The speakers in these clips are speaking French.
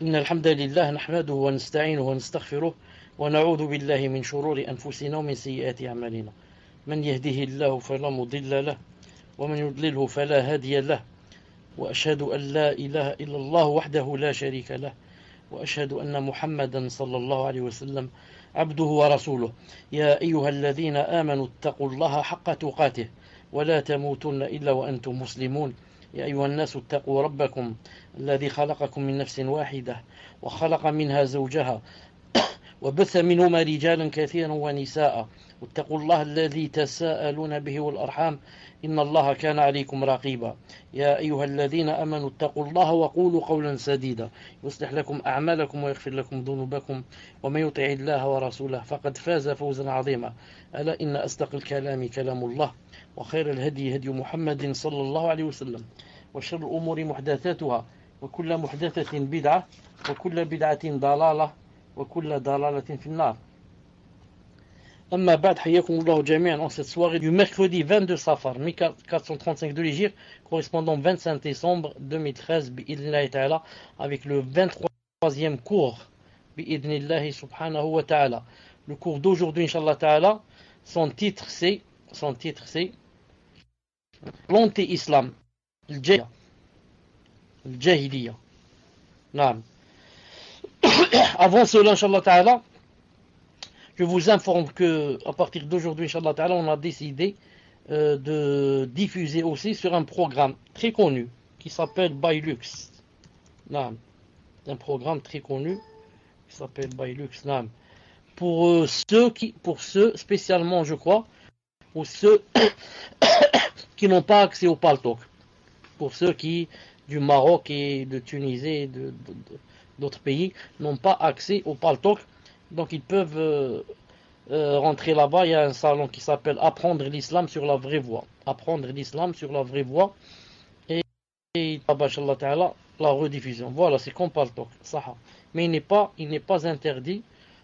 إن الحمد لله نحمده ونستعينه ونستغفره ونعوذ بالله من شرور أنفسنا ومن سيئات أعمالنا من يهده الله فلا مضل له ومن يضلله فلا هادي له وأشهد أن لا إله إلا الله وحده لا شريك له وأشهد أن محمدا صلى الله عليه وسلم عبده ورسوله يا أيها الذين آمنوا اتقوا الله حق تقاته ولا تموتن إلا وأنتم مسلمون يا أيها الناس اتقوا ربكم الذي خلقكم من نفس واحدة وخلق منها زوجها وبث منهما رجالا كثيرا ونساء واتقوا الله الذي تساءلون به والأرحام إن الله كان عليكم رقيبا يا أيها الذين آمنوا اتقوا الله وقولوا قولا سديدا يصلح لكم أعمالكم ويغفر لكم ذنوبكم ومن يطع الله ورسوله فقد فاز فوزا عظيما ألا إن أصدق الكلام كلام الله وخير الهدي هدي محمد صلى الله عليه وسلم وشر الأمور محدثاتها وكل محدثة بدعة وكل بدعة ضلالة وكل ضلالة في النار. أما بعد حياكم الله جميعا en cette soirée du mercredi 22 Safar 1435 de l'Hégire correspondant 25 décembre 2013 bi'idhnillahi ta'ala avec le 23e cours bi'idhnillahi subhanahu wa ta'ala. Le cours d'aujourd'hui inshallah ta'ala, son titre c'est l'anti-islam, al-jahiliya. Naam. Avant cela inshallah ta'ala, je vous informe que à partir d'aujourd'hui, Inch'Allah Ta'ala, on a décidé de diffuser aussi sur un programme très connu qui s'appelle Bailux. Un programme très connu qui s'appelle Bailux. Pour ceux spécialement, je crois, pour ceux qui n'ont pas accès au Paltalk, pour ceux qui du Maroc et de Tunisie et d'autres pays n'ont pas accès au Paltalk. Donc ils peuvent rentrer là-bas. Il y a un salon qui s'appelle Apprendre l'islam sur la vraie voie. Apprendre l'islam sur la vraie voie. Et Inshallah Ta'ala, la rediffusion. Voilà, c'est comme Paltalk. Mais il n'est pas interdit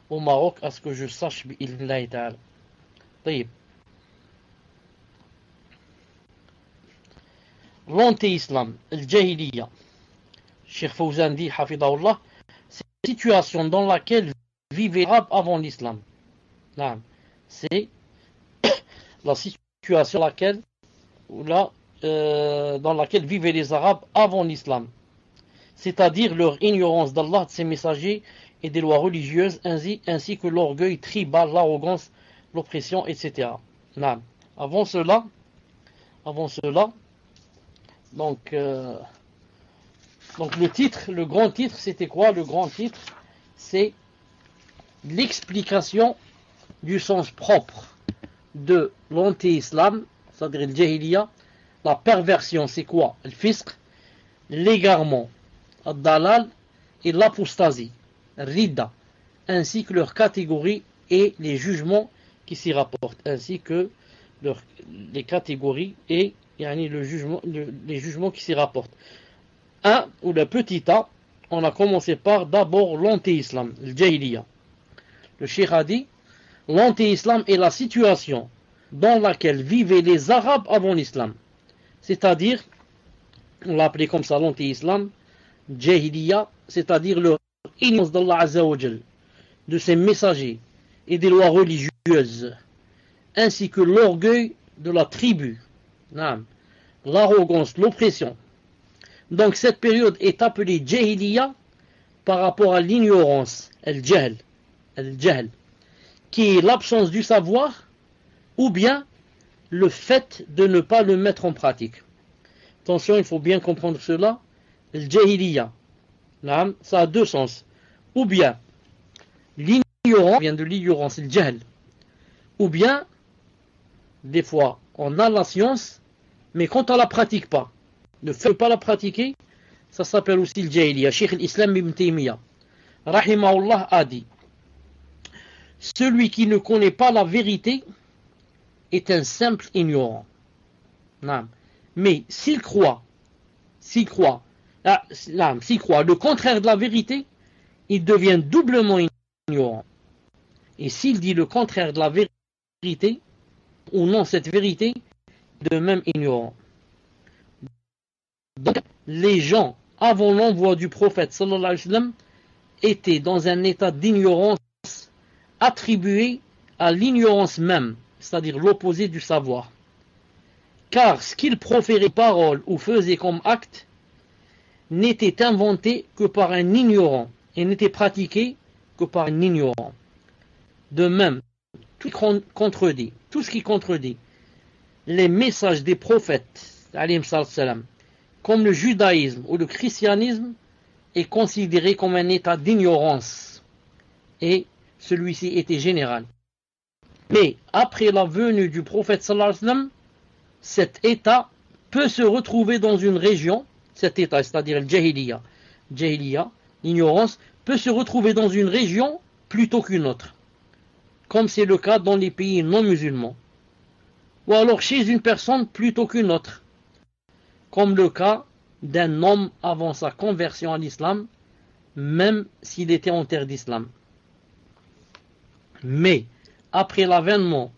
au Maroc à ce que je sache. Bi'idhnillahi Ta'ala. طيب. L'anti-islam, al-jahiliya. Cheikh Fawzan dit, hafidahullah, c'est une situation dans laquelle vivaient les Arabes avant l'islam. C'est la situation dans laquelle vivaient les Arabes avant l'islam. C'est-à-dire leur ignorance d'Allah, de ses messagers et des lois religieuses, ainsi que l'orgueil tribal, l'arrogance, l'oppression, etc. Avant cela, donc le grand titre, c'était quoi? Le grand titre, c'est l'explication du sens propre de l'anti-islam, c'est-à-dire le jahiliya. La perversion, c'est quoi? Le fisq, l'égarement, le dalal et l'apostasie, ridda, ainsi que leurs catégories et les jugements qui s'y rapportent, ainsi que les catégories et les jugements qui s'y rapportent. Ou le petit a, on a commencé par d'abord l'anti-islam, le jahiliya. Le cheikh a dit, l'anti-islam est la situation dans laquelle vivaient les Arabes avant l'islam. C'est-à-dire, on l'a appelé comme ça l'anti-islam, jahiliya, c'est-à-dire leur ignorance d'Allah Azza wa Jal, de ses messagers et des lois religieuses, ainsi que l'orgueil de la tribu, l'arrogance, l'oppression. Donc cette période est appelée jahiliya par rapport à l'ignorance, al-jahl, qui est l'absence du savoir ou bien le fait de ne pas le mettre en pratique. Attention, il faut bien comprendre cela. Al-jahiliya, ça a deux sens. Ou bien l'ignorance vient de l'ignorance, al-jahl, ou bien des fois on a la science, mais quand on la pratique pas, ne fait pas la pratiquer, ça s'appelle aussi le jahiliya. Cheikh l'Islam Ibn Taymiyyah, rahimahullah, a dit, celui qui ne connaît pas la vérité est un simple ignorant. Mais s'il croit le contraire de la vérité, il devient doublement ignorant. Et s'il dit le contraire de la vérité, ou non cette vérité, de même ignorant. Donc, les gens avant l'envoi du prophète sallallahu alayhi wa sallam, étaient dans un état d'ignorance attribué à l'ignorance même, c'est-à-dire l'opposé du savoir. Car ce qu'ils proféraient parole ou faisaient comme acte n'était inventé que par un ignorant et n'était pratiqué que par un ignorant. De même, tout ce qui contredit les messages des prophètes, comme le judaïsme ou le christianisme, est considéré comme un état d'ignorance, et celui-ci était général. Mais après la venue du prophète sallallahu alayhi wa sallam, cet état peut se retrouver dans une région, cet état, c'est-à-dire le jahiliya, l'ignorance, peut se retrouver dans une région plutôt qu'une autre, comme c'est le cas dans les pays non musulmans, ou alors chez une personne plutôt qu'une autre, comme le cas d'un homme avant sa conversion à l'islam, même s'il était en terre d'islam. Mais, après l'avènement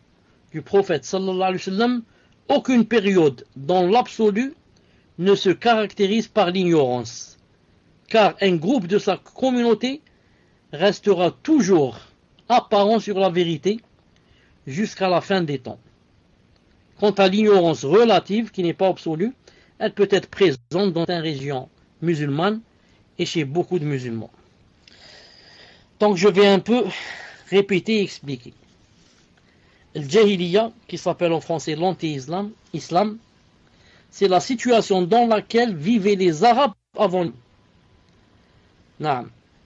du prophète sallallahu alayhi wa sallam, aucune période dans l'absolu ne se caractérise par l'ignorance, car un groupe de sa communauté restera toujours apparent sur la vérité jusqu'à la fin des temps. Quant à l'ignorance relative, qui n'est pas absolue, elle peut être présente dans certaines régions musulmanes et chez beaucoup de musulmans. Donc je vais un peu répéter et expliquer. Le jahiliya, qui s'appelle en français l'anti-islam, c'est la situation dans laquelle vivaient les Arabes avant nous.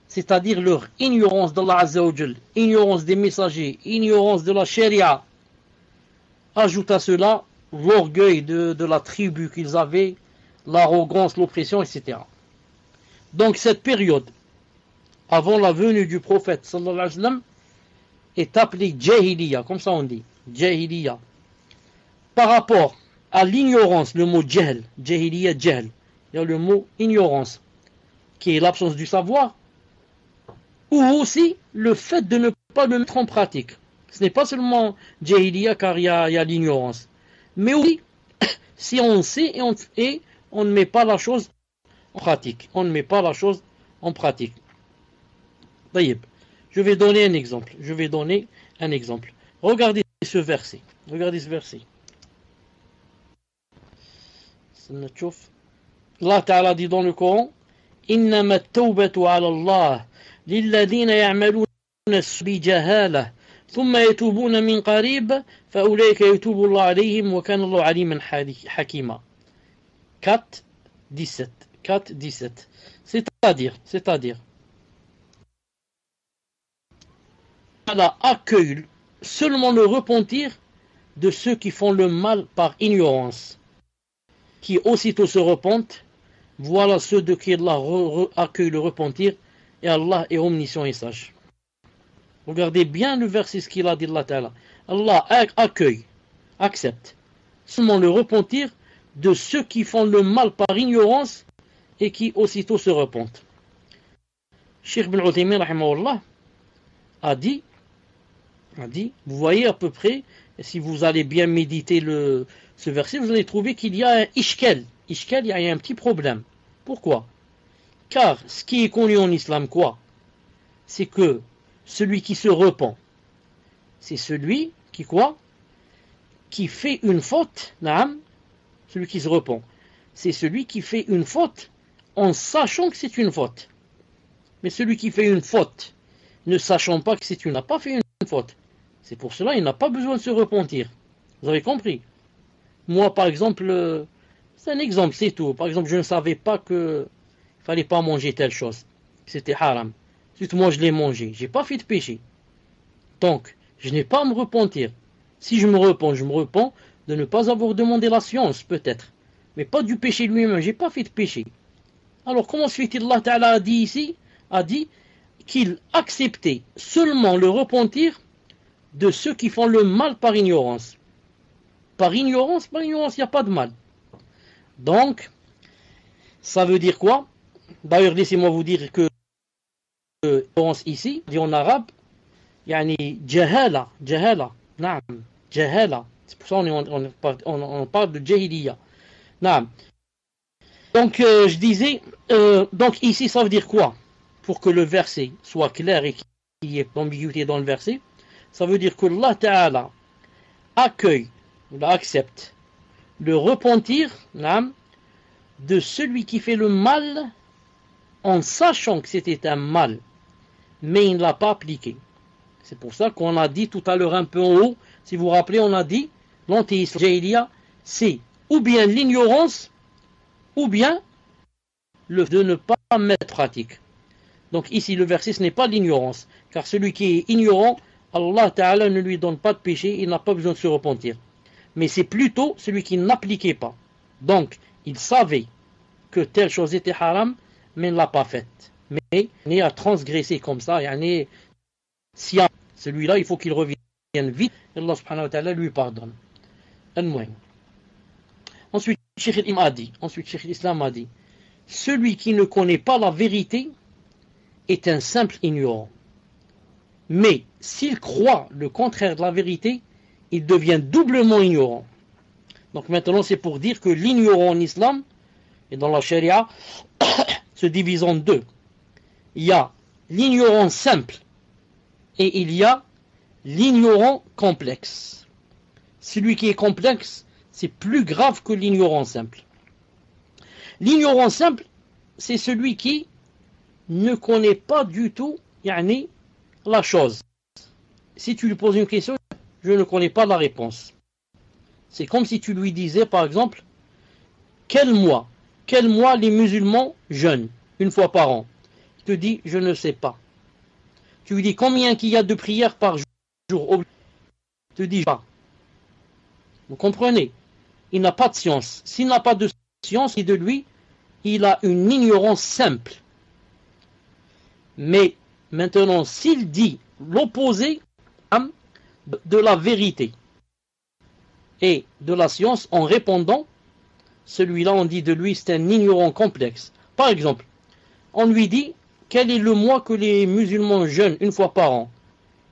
C'est-à-dire leur ignorance d'Allah Azza wa Jal, ignorance des messagers, ignorance de la charia. Ajoute à cela l'orgueil de la tribu qu'ils avaient, l'arrogance, l'oppression, etc. Donc cette période, avant la venue du prophète sallallahu alayhi wa sallam, est appelée jahiliya, comme ça on dit, jahiliya. Par rapport à l'ignorance, le mot jahl, jahiliya, jahl, il y a le mot ignorance, qui est l'absence du savoir, ou aussi le fait de ne pas le mettre en pratique. Ce n'est pas seulement jahiliya car il y a l'ignorance, mais oui, si on sait et on ne met pas la chose en pratique. On ne met pas la chose en pratique. Je vais donner un exemple. Regardez ce verset. Allah Ta'ala dit dans le Coran, إنما التوبة على الله للذين يعملون بجهالة ثم يتوبون من قريب فأولئك يتوب الله عليهم وكان الله عليما حكيما. 4.17. C'est-à-dire, Allah accueille seulement le repentir de ceux qui font le mal par ignorance, qui aussitôt se repentent. Voilà ceux de qui Allah accueille le repentir, et Allah est omniscient et sage. Regardez bien le verset, ce qu'il a dit Allah Ta'ala. Allah accepte seulement le repentir de ceux qui font le mal par ignorance et qui aussitôt se repentent. Cheikh Ibn Uthaymin rahimahullah a dit, vous voyez à peu près, si vous allez bien méditer ce verset, vous allez trouver qu'il y a un ishkel. Il y a un petit problème. Pourquoi? Car ce qui est connu en islam, c'est que celui qui se repent, c'est celui qui fait une faute. Celui qui se repent, c'est celui qui fait une faute en sachant que c'est une faute. Mais celui qui fait une faute, ne sachant pas que n'a pas fait une faute, c'est pour cela qu'il n'a pas besoin de se repentir. Vous avez compris? Moi, par exemple, c'est un exemple, c'est tout. Par exemple, je ne savais pas qu'il ne fallait pas manger telle chose. C'était haram. Ensuite, moi, je l'ai mangé. Je n'ai pas fait de péché. Donc, je n'ai pas à me repentir. Si je me repens de ne pas avoir demandé la science, peut-être. Mais pas du péché lui-même. Je n'ai pas fait de péché. Alors, comment se fait-il? Allah Ta'ala a dit qu'il acceptait seulement le repentir de ceux qui font le mal par ignorance. Par ignorance, il n'y a pas de mal. Donc, ça veut dire quoi? D'ailleurs, laissez-moi vous dire que l'ignorance ici, dit en arabe, yani jahala. C'est pour ça qu'on parle de jahiliya. Donc, Donc, je disais, donc ici, ça veut dire quoi? Pour que le verset soit clair et qu'il y ait d'ambiguïté dans le verset, ça veut dire que Allah Ta'ala accueille, ou accepte le repentir de celui qui fait le mal en sachant que c'était un mal, mais il ne l'a pas appliqué. C'est pour ça qu'on a dit tout à l'heure un peu en haut, si vous vous rappelez, on a dit l'anthéisme jahiliya, c'est ou bien l'ignorance, ou bien le fait de ne pas mettre pratique. Donc ici le verset ce n'est pas l'ignorance, car celui qui est ignorant, Allah Ta'ala ne lui donne pas de péché, il n'a pas besoin de se repentir. Mais c'est plutôt celui qui n'appliquait pas. Donc il savait que telle chose était haram, mais ne l'a pas faite. Mais il a transgressé comme ça, si celui-là il faut qu'il revienne vite, et Allah subhanahu wa ta'ala lui pardonne. Ensuite, Cheikh l'Islam a dit, celui qui ne connaît pas la vérité est un simple ignorant. Mais s'il croit le contraire de la vérité, il devient doublement ignorant. Donc maintenant, c'est pour dire que l'ignorant en islam, et dans la charia, se divise en deux. Il y a l'ignorant simple et il y a l'ignorant complexe. Celui qui est complexe, c'est plus grave que l'ignorant simple. L'ignorant simple, c'est celui qui ne connaît pas du tout la chose. Si tu lui poses une question, je ne connais pas la réponse. C'est comme si tu lui disais, par exemple, quel mois les musulmans jeûnent une fois par an? Il te dit, je ne sais pas. Tu lui dis, combien qu'il y a de prières par jour? Il te dit, pas. Vous comprenez? Il n'a pas de science. S'il n'a pas de science, et de lui, il a une ignorance simple. Mais maintenant, s'il dit l'opposé de la vérité et de la science en répondant, celui-là, on dit de lui, c'est un ignorant complexe. Par exemple, on lui dit, quel est le mois que les musulmans jeûnent une fois par an?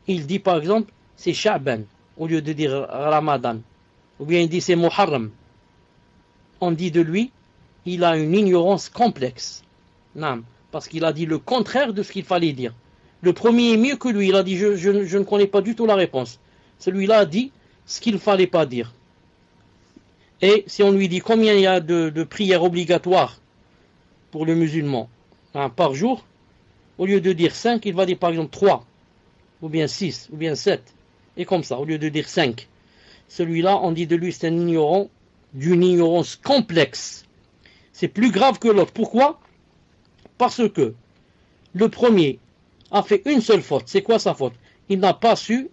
Il dit par exemple, c'est Sha'ban, au lieu de dire Ramadan. Ou bien il dit c'est Muharram. On dit de lui, il a une ignorance complexe. Non, parce qu'il a dit le contraire de ce qu'il fallait dire. Le premier est mieux que lui, il a dit je ne connais pas du tout la réponse. Celui-là a dit ce qu'il ne fallait pas dire. Et si on lui dit combien il y a de prières obligatoires pour le musulman par jour, au lieu de dire 5, il va dire par exemple 3, ou bien 6, ou bien 7, et comme ça, au lieu de dire 5. Celui-là, on dit de lui, c'est un ignorant, d'une ignorance complexe. C'est plus grave que l'autre. Pourquoi? Parce que le premier a fait une seule faute. C'est quoi sa faute? Il n'a pas su,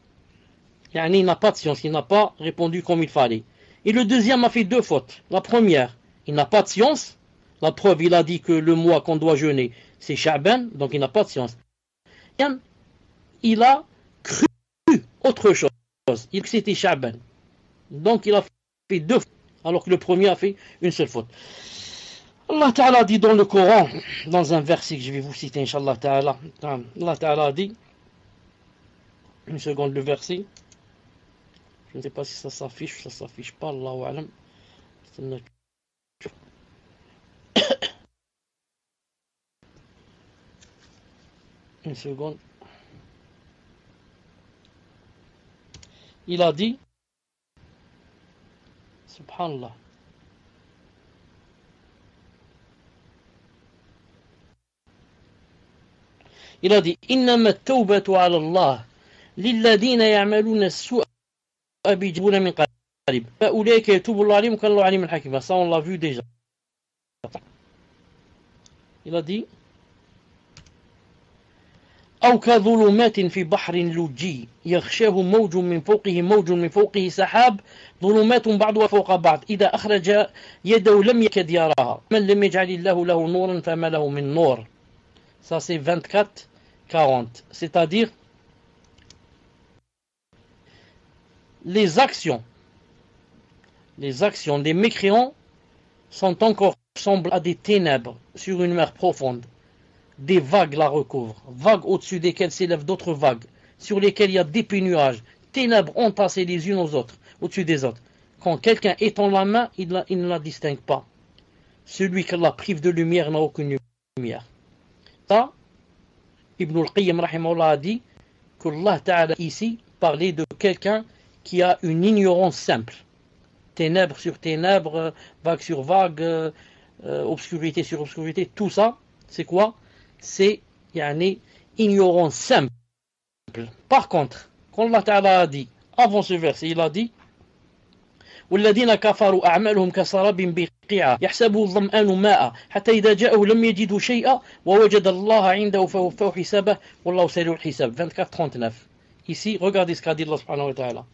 il n'a pas de science, il n'a pas répondu comme il fallait. Et le deuxième a fait deux fautes. La première, il n'a pas de science. La preuve, il a dit que le mois qu'on doit jeûner, c'est Sha'ban, donc il n'a pas de science. Il a cru autre chose. Il que c'était Sha'ban. Donc il a fait deux fautes, alors que le premier a fait une seule faute. Allah Ta'ala dit dans le Coran, dans un verset que je vais vous citer, Inch'Allah Ta'ala, Allah Ta'ala dit, une seconde, le verset, je ne sais pas si ça s'affiche ou ça s'affiche pas, Allahu A'lam. Une seconde. Il a dit, subhanallah, il a dit, innama at-tawbatu ala Allah lilladhina ya'maluna as-su'a bijahalatin min qarib fa ulaika yatubu Allahu alayhim wa Allahu alimun hakim. Ça on l'a vu déjà. Il a dit أو كظلمات في بحر لجي يغشاه موج من فوقه سحاب ظلمات بعضها فوق بعض إذا أخرج يده لم يكد يراها من لم يجعل الله له نورا فما له من نور. Ça c'est 24-40. C'est-à-dire les actions des mécréants sont encore semblables à des ténèbres sur une mer profonde. Des vagues la recouvrent, vagues au-dessus desquelles s'élèvent d'autres vagues, sur lesquelles il y a d'épais nuages, ténèbres entassées les unes aux autres, au-dessus des autres. Quand quelqu'un étend la main, il ne la distingue pas. celui qu'Allah prive de lumière n'a aucune lumière. Ça, Ibn al-Qayyim rahimahullah a dit que Allah Ta'ala ici parlait de quelqu'un qui a une ignorance simple. Ténèbres sur ténèbres, vague sur vague, obscurité sur obscurité, tout ça, c'est quoi? C'est yani, ignorance simple. Par contre, quand Allah Ta'ala a dit, avant ce verset, il a dit والذين كفروا أعمالهم كسراب بقيعة يحسبه الظمآن ماء حتى إذا جاءه لم يجده شيئا ووجد الله عنده فوفاه حسابه والله سريع الحساب 24-39. Ici, regardez ce qu'a dit Allah subhanahu wa ta'ala.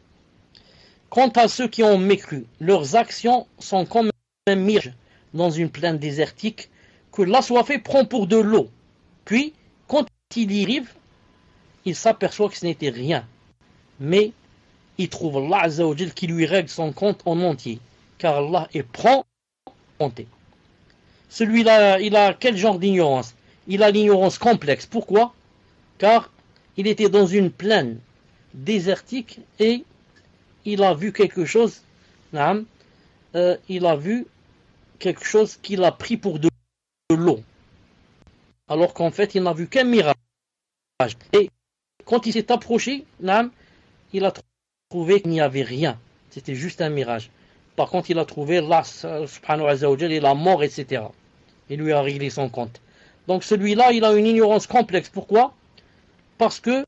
Quant à ceux qui ont mécru, leurs actions sont comme un mirage dans une plaine désertique que l'assoiffé prend pour de l'eau. Puis, quand il y arrive, il s'aperçoit que ce n'était rien. Mais il trouve Allah Azza wa Jal qui lui règle son compte en entier. Car Allah est prompt à compter. Celui-là, il a quel genre d'ignorance? Il a l'ignorance complexe. Pourquoi? Car il était dans une plaine désertique et il a vu quelque chose, il a vu quelque chose qu'il a pris pour de l'eau. Alors qu'en fait, il n'a vu qu'un mirage. Et quand il s'est approché, il a trouvé qu'il n'y avait rien. C'était juste un mirage. Par contre, il a trouvé Allah subhanahu wa ta'ala et la mort, etc. Il lui a réglé son compte. Donc celui-là, il a une ignorance complexe. Pourquoi? Parce que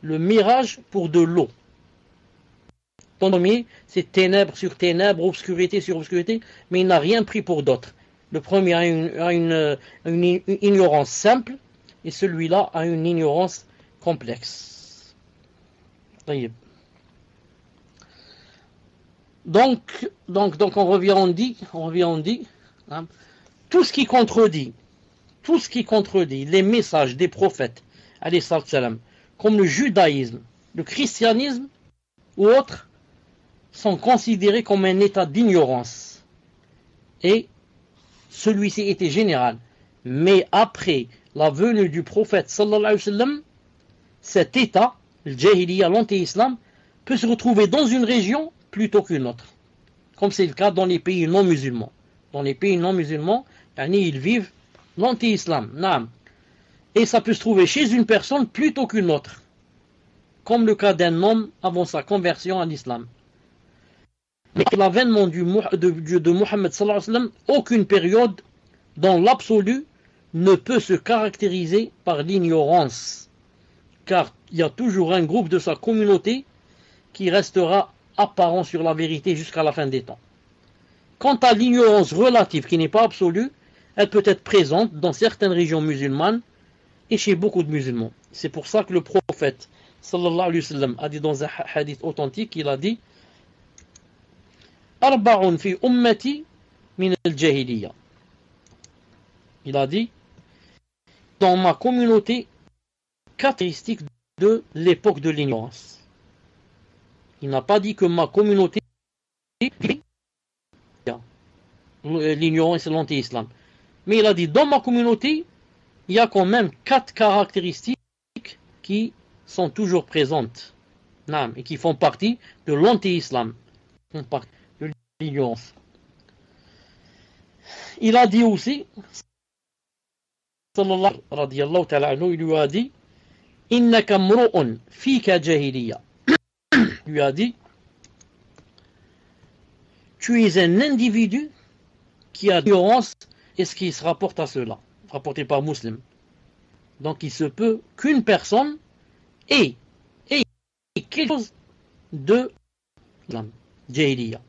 le mirage pour de l'eau. Ton premier, c'est ténèbres sur ténèbres, obscurité sur obscurité, mais il n'a rien pris pour d'autres. Le premier a une ignorance simple, et celui-là a une ignorance complexe. Donc on revient, on dit, tout ce qui contredit les messages des prophètes, alayhi salam, comme le judaïsme, le christianisme ou autres, sont considérés comme un état d'ignorance. Et celui-ci était général. Mais après la venue du prophète sallallahu alayhi wa sallam, cet état, le jahiliya, l'anti-islam, peut se retrouver dans une région plutôt qu'une autre. Comme c'est le cas dans les pays non musulmans. Dans les pays non musulmans, ils vivent l'anti-islam. Et ça peut se trouver chez une personne plutôt qu'une autre. Comme le cas d'un homme avant sa conversion à l'islam. Mais l'avènement de Muhammad sallallahu alayhi wa sallam, aucune période dans l'absolu ne peut se caractériser par l'ignorance. Car il y a toujours un groupe de sa communauté qui restera apparent sur la vérité jusqu'à la fin des temps. Quant à l'ignorance relative qui n'est pas absolue, elle peut être présente dans certaines régions musulmanes et chez beaucoup de musulmans. C'est pour ça que le prophète sallallahu alayhi wa sallam a dit dans un hadith authentique, il a dit Arba'un fi ummati min al-jahiliya. Il a dit dans ma communauté, caractéristiques de l'époque de l'ignorance. Il n'a pas dit que ma communauté, l'ignorance et l'anti-islam. Mais il a dit, dans ma communauté, il y a quand même 4 caractéristiques qui sont toujours présentes. Et qui font partie de l'anti-islam. Font partie de l'ignorance. Il a dit aussi, sallallahu radiyallahu ta'ala anhu, il lui a dit, innaka mru'un fika jahiliya. Il lui a dit, tu es un individu qui a l'ignorance et ce qui se rapporte à cela, rapporté par Muslim. Donc il se peut qu'une personne ait quelque chose de jahiliya.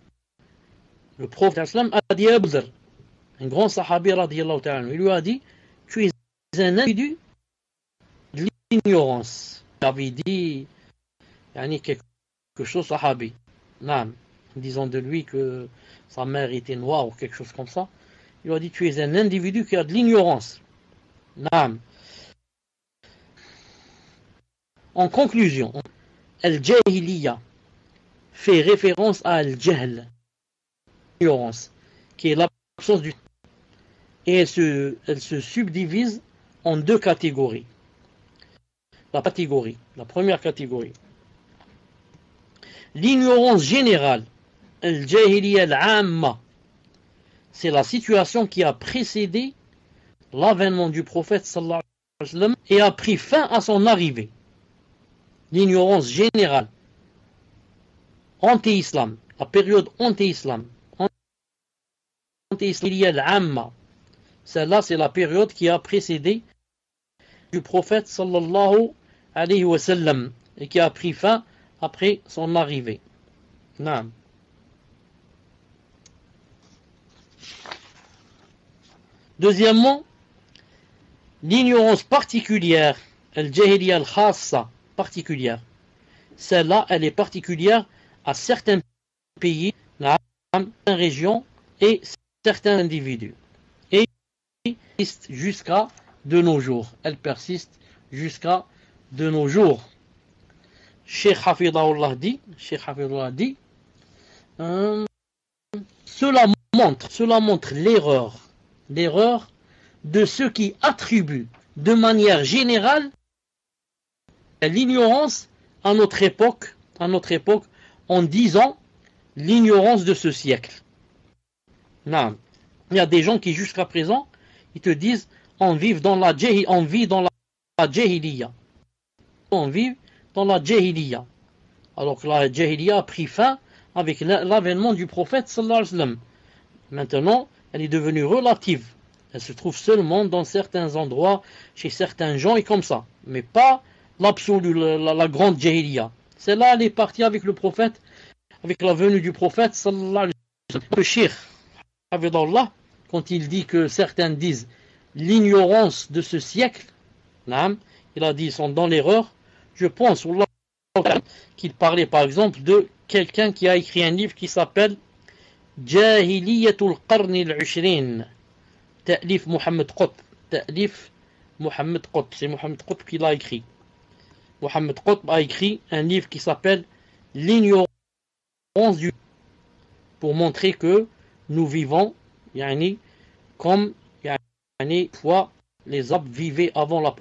Le prophète islam a dit à Abu Dharr, un grand sahabi radiyallahu ta'ala, il lui a dit, tu es un individu de l'ignorance. Il avait dit quelque chose sahabi, disant de lui que sa mère était noire ou quelque chose comme ça. Il lui a dit, tu es un individu qui a de l'ignorance. En conclusion, al-jahiliya fait référence à al-jahl, l'ignorance, qui est l'absence du... Et elle se subdivise en 2 catégories. La première catégorie, l'ignorance générale, al-jahiliya al-amma, c'est la situation qui a précédé l'avènement du prophète sallallahu alayhi wa sallam et a pris fin à son arrivée. L'ignorance générale, anti-islam, la période anti-islam, anti-islam, celle-là c'est la période qui a précédé du prophète sallallahu alayhi wa sallam et qui a pris fin après son arrivée. Naam. Deuxièmement, l'ignorance particulière, al-jahiliya al-khassa, particulière. Celle-là, elle est particulière à certains pays, certaines régions et certains individus. Et elle persiste jusqu'à de nos jours. Elle persiste jusqu'à de nos jours. Cheikh Hafidahullah dit, cela montre l'erreur de ceux qui attribuent de manière générale l'ignorance à notre époque en disant l'ignorance de ce siècle. Non. Il y a des gens qui jusqu'à présent ils te disent on vit dans la jahiliya. On vit dans la jahiliya. Alors que la jahiliya a pris fin avec l'avènement du prophète sallallahu alayhi wa sallam. Maintenant, elle est devenue relative. Elle se trouve seulement dans certains endroits, chez certains gens et comme ça. Mais pas l'absolu, la grande jahiliya. Celle-là, elle est partie avec le prophète, avec la venue du prophète sallallahu alayhi wa sallam. Le cheikh, quand il dit que certains disent l'ignorance de ce siècle, il a dit ils sont dans l'erreur. Je pense qu'il parlait par exemple de quelqu'un qui a écrit un livre qui s'appelle Jahiliyatul Qarni al-Ushrin, Ta'lif Mohammed Qutb. Ta'lif Mohammed Qutb, c'est Mohammed Qutb qui l'a écrit. Mohammed Qutb a écrit un livre qui s'appelle L'ignorance du, pour montrer que nous vivons comme fois les Arabes vivaient avant la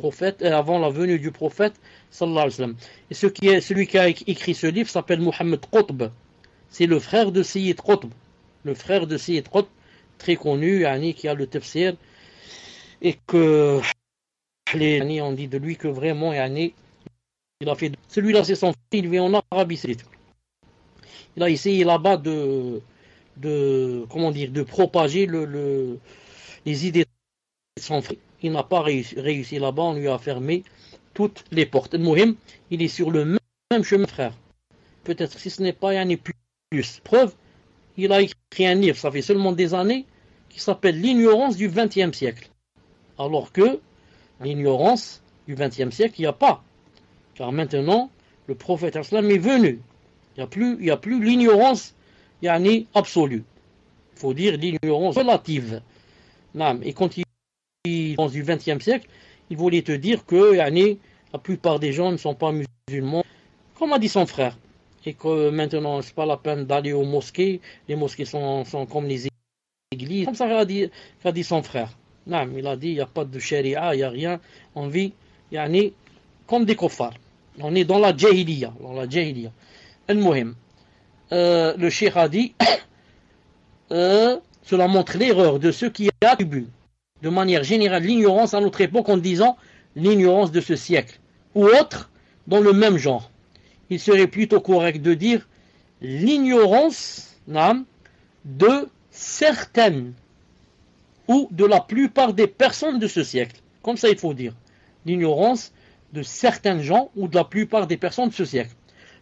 venue du prophète sallallahu alayhi wa sallam. Et celui qui a écrit ce livre s'appelle Mohammed Qutb. C'est le frère de Sayyid Qutb. Le frère de Sayyid Qutb, très connu, qui a le tafsir. Et que on dit de lui que vraiment, il a fait. Celui-là, c'est son frère, il vit en Arabie Saoudite. Il a essayé là-bas de propager les idées de son frère. Il n'a pas réussi là-bas, on lui a fermé toutes les portes. Mohim, il est sur le même chemin, frère. Peut-être si ce n'est pas plus. Preuve, il a écrit un livre, ça fait seulement des années, qui s'appelle L'ignorance du XXe siècle. Alors que l'ignorance du XXe siècle, il n'y a pas. Car maintenant, le prophète islam est venu. Il n'y a plus l'ignorance absolue. Il faut dire l'ignorance relative. Et quand il dans du XXe siècle, il voulait te dire que la plupart des gens ne sont pas musulmans, comme a dit son frère. Et que maintenant, c'est pas la peine d'aller aux mosquées. Les mosquées sont comme les églises. Comme ça qu'a dit son frère. Il a dit, il n'y a pas de sharia, il n'y a rien. On vit comme des kuffars. On est dans la jahiliya. Al-Muhim. Le cheikh a dit, cela montre l'erreur de ceux qui attribuent de manière générale l'ignorance à notre époque en disant l'ignorance de ce siècle ou autre dans le même genre. Il serait plutôt correct de dire l'ignorance de certaines ou de la plupart des personnes de ce siècle. Comme ça il faut dire. L'ignorance de certains gens ou de la plupart des personnes de ce siècle.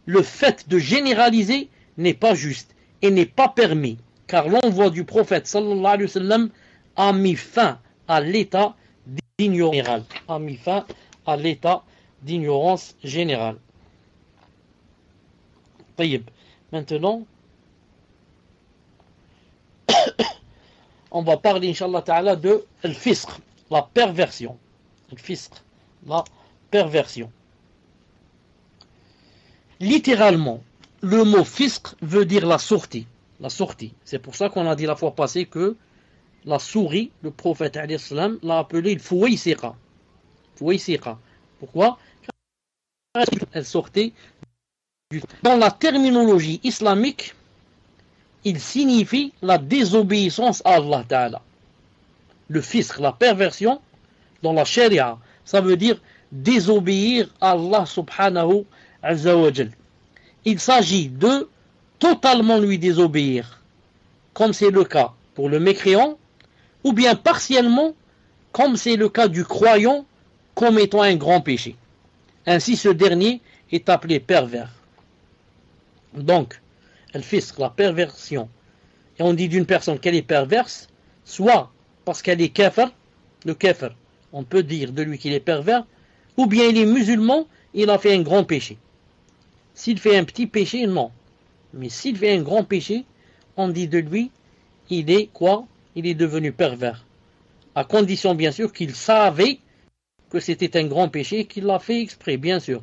Le fait de généraliser n'est pas juste et n'est pas permis, car l'envoi du prophète sallallahu alayhi wa sallam a mis fin à l'état d'ignorance générale. Maintenant, on va parler, Inch'Allah Ta'ala, de al-fisq, la perversion. Al-fisq, la perversion. Littéralement, le mot fisq veut dire la sortie. La sortie. C'est pour ça qu'on a dit la fois passée que la souris, le prophète alayhi salam, l'a appelée le fouaïsiqa. Fouaïsiqa. Pourquoi? Elle sortait du... Dans la terminologie islamique, il signifie la désobéissance à Allah Ta'ala. Le fisq, la perversion, dans la charia, ça veut dire désobéir à Allah Subhanahu Azza wa Jal. Il s'agit de totalement lui désobéir, comme c'est le cas pour le mécréant, ou bien partiellement, comme c'est le cas du croyant, commettant un grand péché. Ainsi, ce dernier est appelé pervers. Donc, le fisq, la perversion, et on dit d'une personne qu'elle est perverse, soit parce qu'elle est kafir, le kafir, on peut dire de lui qu'il est pervers, ou bien il est musulman, il a fait un grand péché. S'il fait un petit péché, non. Mais s'il fait un grand péché, on dit de lui, il est quoi? Il est devenu pervers. À condition, bien sûr, qu'il savait que c'était un grand péché et qu'il l'a fait exprès, bien sûr.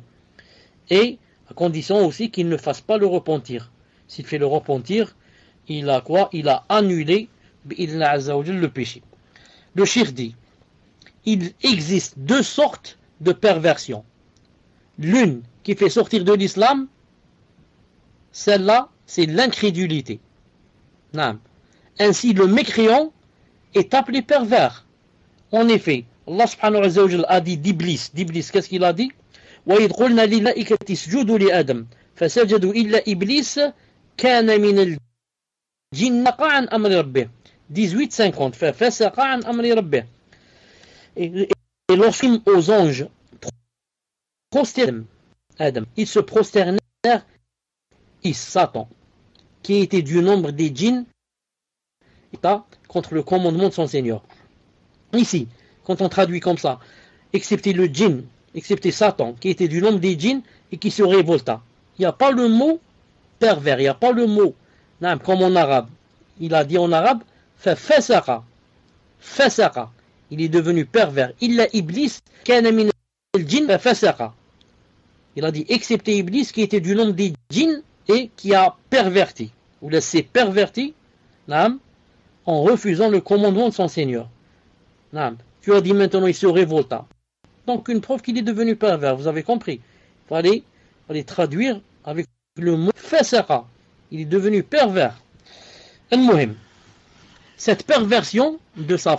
Et à condition aussi qu'il ne fasse pas le repentir. S'il fait le repentir, il a quoi? Il a annulé le péché. Le shirk dit, il existe deux sortes de perversion. L'une qui fait sortir de l'islam, celle-là, c'est l'incrédulité. Ainsi, le mécréant est appelé pervers. En effet, Allah subhanahu wa ta'ala a dit d'Iblis. D'Iblis, qu'est-ce qu'il a dit? وَإِذْ قُلْنَا لِلْمَلَائِكَةِ اسْجُدُوا لِآدَمَ فَسَجَدُوا إِلَّا إِبْلِيسَ كَانَ مِنَ الْجِنِّ عَنْ أَمْرِ رَبِّهِ 18:50 فَفَسَقَ عَنْ أَمْرِ رَبِّهِ. Et lorsqu'ils aux anges prosternèrent Adam, ils se prosternèrent Satan, qui était du nombre des djinns, contre le commandement de son Seigneur. Ici, quand on traduit comme ça, excepté le djinn, excepté Satan, qui était du nombre des djinns et qui se révolta. Il n'y a pas le mot pervers, il n'y a pas le mot, comme en arabe. Il a dit en arabe, fasaqa. Il est devenu pervers. Illa Iblis, kana min al-jinn, fasaqa. Il a dit, excepté Iblis, qui était du nombre des djinns et qui a perverti, ou laissé perverti, en refusant le commandement de son Seigneur. Tu as dit maintenant, il se révolta. Donc, une preuve qu'il est devenu pervers, vous avez compris. Il fallait traduire avec le mot fasaqa. Il est devenu pervers. Al-Muhim. Cette perversion de sa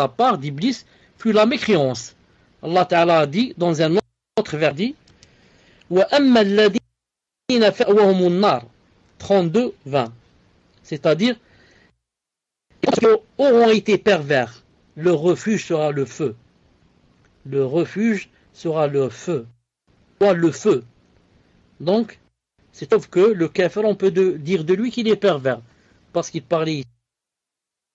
part d'Iblis fut la mécréance. Allah Ta'ala a dit dans un autre verset, وَأَمَّا الَّذِينَ فَأْوَهُمُ النَّارِ 32-20. C'est-à-dire, lorsqu'ils auront été pervers, le refuge sera le feu. Le refuge sera le feu. Soit le feu. Donc, c'est sauf que le kafir, on peut dire de lui qu'il est pervers. Parce qu'il parlait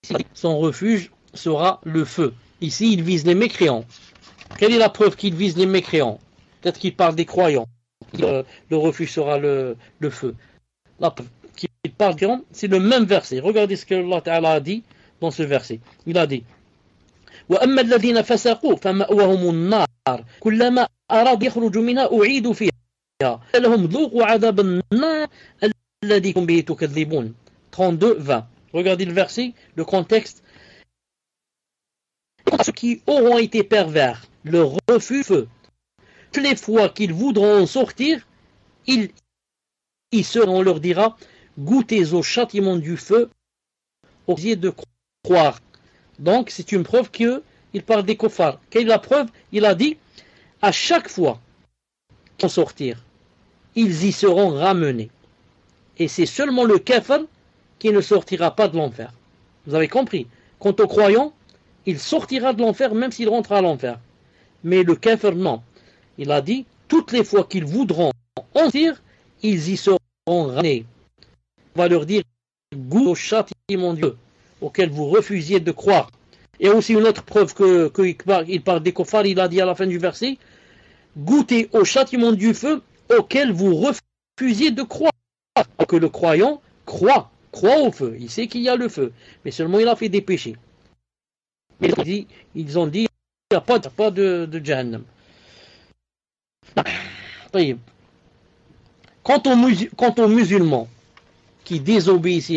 ici, son refuge sera le feu. Ici, il vise les mécréants. Quelle est la preuve qu'il vise les mécréants? Peut-être qu'il parle des croyants. Le refuge sera le feu. La preuve qu'il parle des croyants, c'est le même verset. Regardez ce que Allah Ta'ala a dit dans ce verset. Il a dit وَأَمَّا الَّذِينَ فَسَقُوا فَمَأْوَاهُمُ النَّارُ كُلَّمَا أَرَادُوا يَخْرُجُوا مِنْهَا أُعِيدُوا فِيهَا لَهُمْ ذُوقُوا عَذَابَ النَّارِ الَّذِي كُنتُمْ بِهِ تُكَذِّبُونَ 32-20. Regardez le verset, le contexte. Ceux qui auront été pervers, le refuge feu. Toutes les fois qu'ils voudront en sortir, ils seront, on leur dira, goûtez au châtiment du feu, au lieu de croire. Donc, c'est une preuve qu'il parle des kuffars. Quelle est la preuve? Il a dit, à chaque fois qu'ils vont sortir, ils y seront ramenés. Et c'est seulement le kafir qui ne sortira pas de l'enfer. Vous avez compris? Quant au croyant, il sortira de l'enfer même s'il rentre à l'enfer. Mais le kafir, non. Il a dit, toutes les fois qu'ils voudront en sortir, ils y seront ramenés. On va leur dire, goût au châtiment de Dieu, auquel vous refusiez de croire. Et aussi une autre preuve qu'il parle des kuffars, il a dit à la fin du verset, goûtez au châtiment du feu, auquel vous refusiez de croire. Que le croyant croit au feu, il sait qu'il y a le feu, mais seulement il a fait des péchés. Ils ont dit, il n'y a pas de Jahannam. Quant aux musulmans qui désobéissent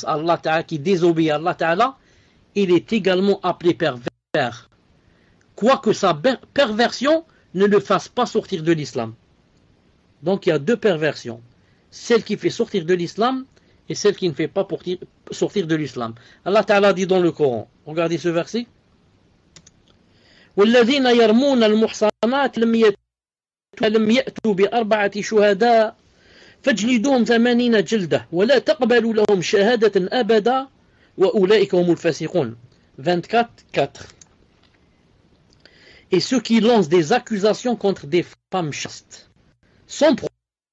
à Allah Ta'ala, qui désobéissent à Allah Ta'ala, il est également appelé pervers. Quoique sa perversion ne le fasse pas sortir de l'islam. Donc il y a deux perversions. Celle qui fait sortir de l'islam et celle qui ne fait pas pour sortir de l'islam. Allah Ta'ala dit dans le Coran, regardez ce verset. والذين يرمون المحصنات لم يأتوا بأربعة شهداء فاجلدوهم 80 جلدة ولا تقبلوا لهم شهادة أبدا وأولئك هم الفاسقون. 24:4. Et ceux qui lancent des accusations contre des femmes chastes sans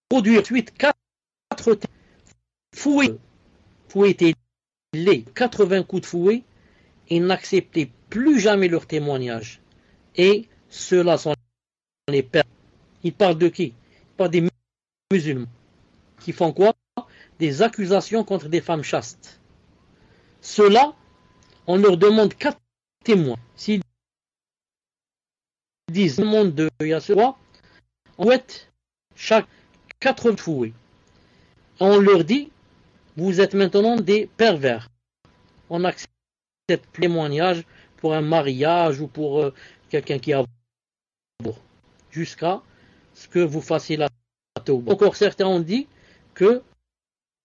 produire suite 4 fouettés les 80 coups de fouet et n'acceptez plus jamais leur témoignage. Et ceux-là sont les pères. Il parle de qui? Il parle des musulmans qui font quoi? Des accusations contre des femmes chastes. Ceux-là, on leur demande 4 témoins. S'ils disent le monde de Yassoua, on fouette chaque 4 fouets. On leur dit, vous êtes maintenant des pervers. On accepte le témoignage pour un mariage ou pour quelqu'un qui a jusqu'à ce que vous fassiez la tauba. Encore certains ont dit que